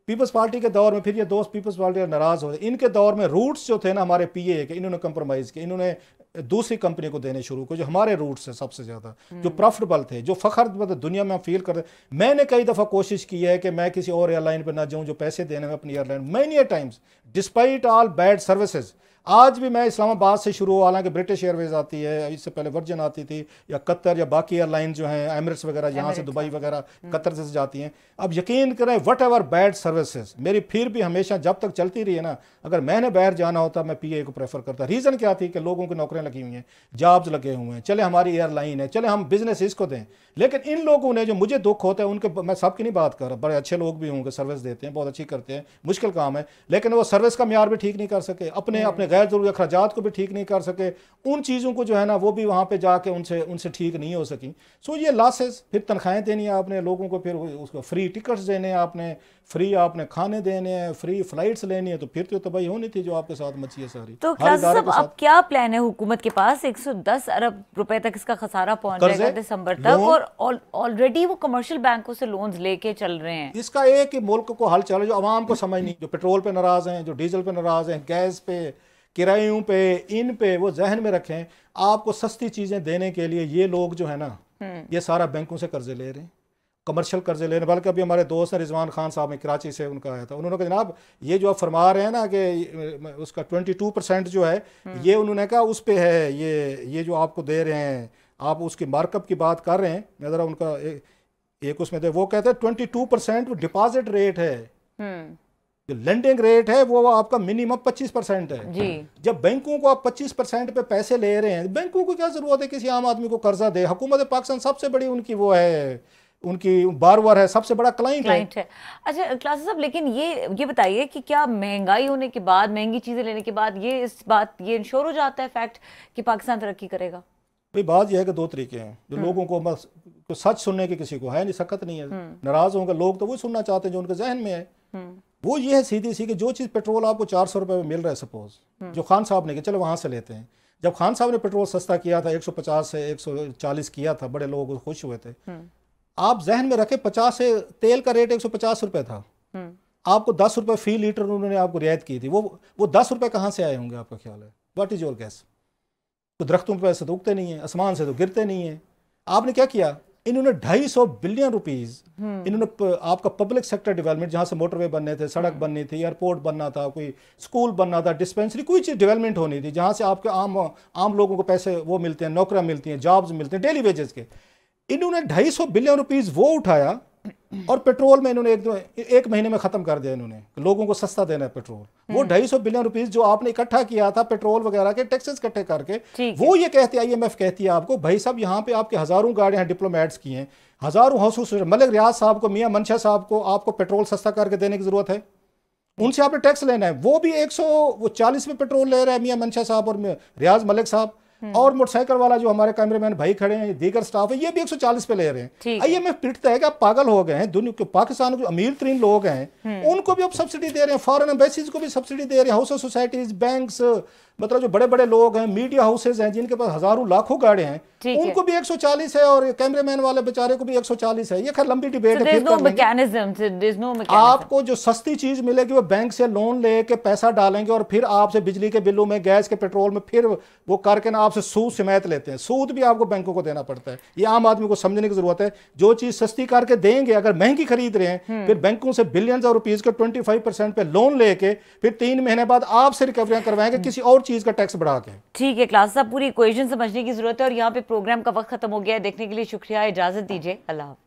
People's Party के दौर में फिर ये दोस्त पीपल्स पार्टी नाराज हो गए। इनके दौर में रूट्स जो थे ना हमारे पीए के, इन्होंने कंप्रोमाइज किया, इन्होंने दूसरी कंपनी को देने शुरू किए जो हमारे रूट्स है सबसे ज्यादा, जो प्रॉफिटेबल थे, जो फखर मतलब दुनिया में हम फील करते। मैंने कई दफा कोशिश की है कि मैं किसी और एयरलाइन पर ना जाऊं जो पैसे देने में अपनी airline, many times despite all bad services. आज भी मैं इस्लामाबाद से शुरू, हालांकि ब्रिटिश एयरवेज आती है, इससे पहले वर्जिन आती थी, या कतर या बाकी एयरलाइन जो हैं एमिरेट्स वगैरह यहाँ से दुबई वगैरह कतर से जाती हैं। अब यकीन करें वट एवर बैड सर्विसेज मेरी फिर भी हमेशा जब तक चलती रही है ना, अगर मैंने बाहर जाना होता मैं पीए को प्रेफर करता। रीज़न क्या थी कि लोगों की नौकरियां लगी हुई हैं, जॉब्स लगे हुए हैं, चले हमारी एयरलाइन है, चले हम बिजनेस इसको दें। लेकिन इन लोगों ने, जो मुझे दुख होता है उनके, मैं सबकी नहीं बात कर रहा, बड़े अच्छे लोग भी होंगे, सर्विस देते हैं, बहुत अच्छी करते हैं, मुश्किल काम है, लेकिन वो सर्विस का म्यार भी ठीक नहीं कर सके, अपने गैर जरूरी अखराजात को भी ठीक नहीं कर सके, उन चीज़ों को जो है ना वो भी वहाँ पे जाके उनसे ठीक नहीं हो सकी। सो ये लॉसेस, फिर तनख्वाहें देनी है आपने लोगों को, फिर उसको फ्री टिकट्स देने हैं आपने, फ्री आपने खाने देने हैं, फ्री फ्लाइट्स लेनी है, तो फिर तो तबाही होनी थी जो आपके साथ मची है सारी। तो साहब अब क्या प्लान है हुकूमत के पास? 110 अरब रुपए तक इसका खसारा पहुंच जाएगा दिसंबर तक, और ऑलरेडी वो कमर्शियल बैंकों से लोन्स लेके चल रहे हैं। इसका एक ही मुल्क को हल चल रहा है जो आवाम को समझ नहीं, जो पेट्रोल पे नाराज हैं, जो डीजल पे नाराज हैं, गैस पे, किरायों पे, इन पे, वो जहन में रखें आपको सस्ती चीजें देने के लिए ये लोग जो है ना ये सारा बैंकों से कर्जे ले रहे हैं, कमर्शियल कर्जे ले रहे हैं। बल्कि अभी हमारे दोस्त रिजवान खान साहब ने कराची से उनका आया था, उन्होंने कहा जनाब ये जो आप फरमा रहे हैं ना कि उसका 22% जो है ये उन्होंने कहा उस पे है, ये जो आपको दे रहे हैं आप उसकी मार्कअप की बात कर रहे हैं। मैं ज़रा उनका एक उसमें दे, वो कहते हैं 22% डिपॉजिट रेट है, जो लेंडिंग रेट है वो आपका मिनिमम 25% है जी। जब बैंकों को आप 25% पे पैसे ले रहे हैं, बैंकों को क्या जरूरत है किसी आम आदमी को कर्जा दे? हुकूमत पाकिस्तान सबसे बड़ी उनकी वो है, उनकी बारवर है, सबसे बड़ा क्लाइंट है। अच्छा क्लास साहब, लेकिन ये बताइए कि क्या महंगाई होने के बाद, महंगी चीजें लेने के बाद ये इंश्योर हो जाता है फैक्ट कि पाकिस्तान तरक्की करेगा? भाई बात यह है कि 2 तरीके हैं जो लोगों को बस तो सच सुनने की किसी को है नहीं, सख्त नहीं है, नाराज होंगे लोग तो वो सुनना चाहते हैं जो उनके जहन में है। वो ये है सीधी सी कि जो चीज़ पेट्रोल आपको 400 रुपए में मिल रहा है, सपोज जो खान साहब ने किया, चलो वहाँ से लेते हैं, जब खान साहब ने पेट्रोल सस्ता किया था 150 से 140 किया था, बड़े लोग खुश हुए थे। आप जहन में रखें 50 से तेल का रेट 150 रुपए था, आपको 10 रुपए फी लीटर उन्होंने आपको रियायत की थी। वो 10 रुपए कहाँ से आए होंगे आपका ख्याल है? What is your gas? तो दरख्तों पे पैसे तो उगते नहीं है, आसमान से तो गिरते नहीं है। आपने क्या किया? इन्होंने 250 बिलियन रुपीज इन्होंने आपका पब्लिक सेक्टर डेवलपमेंट, जहां से मोटरवे बनने थे, सड़क बननी थी, एयरपोर्ट बनना था, कोई स्कूल बनना था, डिस्पेंसरी, कोई चीज़ डेवलपमेंट होनी थी जहां से आपके आम लोगों को पैसे वो मिलते हैं, नौकरियां मिलती हैं, जॉब्स मिलते हैं डेली वेजेस के। इन्होंने 250 बिलियन रुपीज वो उठाया और पेट्रोल में इन्होंने एक महीने में खत्म कर दिया। इन्होंने लोगों को सस्ता देना है पेट्रोल। वो 250 बिलियन रुपीस जो आपने इकट्ठा किया था पेट्रोल वगैरह के टैक्सेस इकट्ठे करके, वो ये कहते IMF कहती है आपको, भाई साहब यहाँ पे आपके हजारों गाड़ियां डिप्लोमेट्स की हैं, हजारों हाउस, मलिक रियाज साहब को, मियां मनशा साहब को आपको पेट्रोल सस्ता करके देने की जरूरत है, उनसे आपने टैक्स लेना है। वो भी 140 में पेट्रोल ले रहे हैं मियां मनशा साहब और रियाज मलिक साहब, और मोटरसाइकिल वाला जो हमारे कैमरामैन भाई खड़े हैं, दीगर स्टाफ है, ये भी 140 पे ले रहे हैं। IMF पिटता है कि आप पागल हो गए हैं, दुनिया के पाकिस्तान के जो अमीर तरीन लोग हैं उनको भी अब सब्सिडी दे रहे हैं, फॉरेन एम्बेसीज को भी सब्सिडी दे रहे हैं, हाउस ऑफ सोसाइटीज, बैंक्स, मतलब जो बड़े बड़े लोग हैं, मीडिया हाउसेज हैं जिनके पास हजारों लाखों गाड़ियां हैं, उनको भी 140 है, और कैमरामैन वाले बेचारे को भी 140 है। ये खैर लंबी डिबेट है। आपको जो सस्ती चीज मिलेगी वो बैंक से लोन लेके पैसा डालेंगे और फिर आपसे बिजली के बिलों में, गैस के, पेट्रोल में फिर वो करके ना आपसे सूद समेत लेते हैं। सूद भी आपको बैंकों को देना पड़ता है। ये आम आदमी को समझने की जरूरत है। जो चीज सस्ती करके देंगे, अगर महंगी खरीद रहे हैं, फिर बैंकों से बिलियंस ऑफ रुपीज के 25% पे लोन लेके फिर 3 महीने बाद आपसे रिकवरियां करवाएंगे किसी और चीज का टैक्स बढ़ा के। ठीक है क्लास साहब, पूरी इक्वेशन समझने की जरूरत है, और यहाँ पे प्रोग्राम का वक्त खत्म हो गया है। देखने के लिए शुक्रिया, इजाजत दीजिए, अल्लाह हाफ़िज़।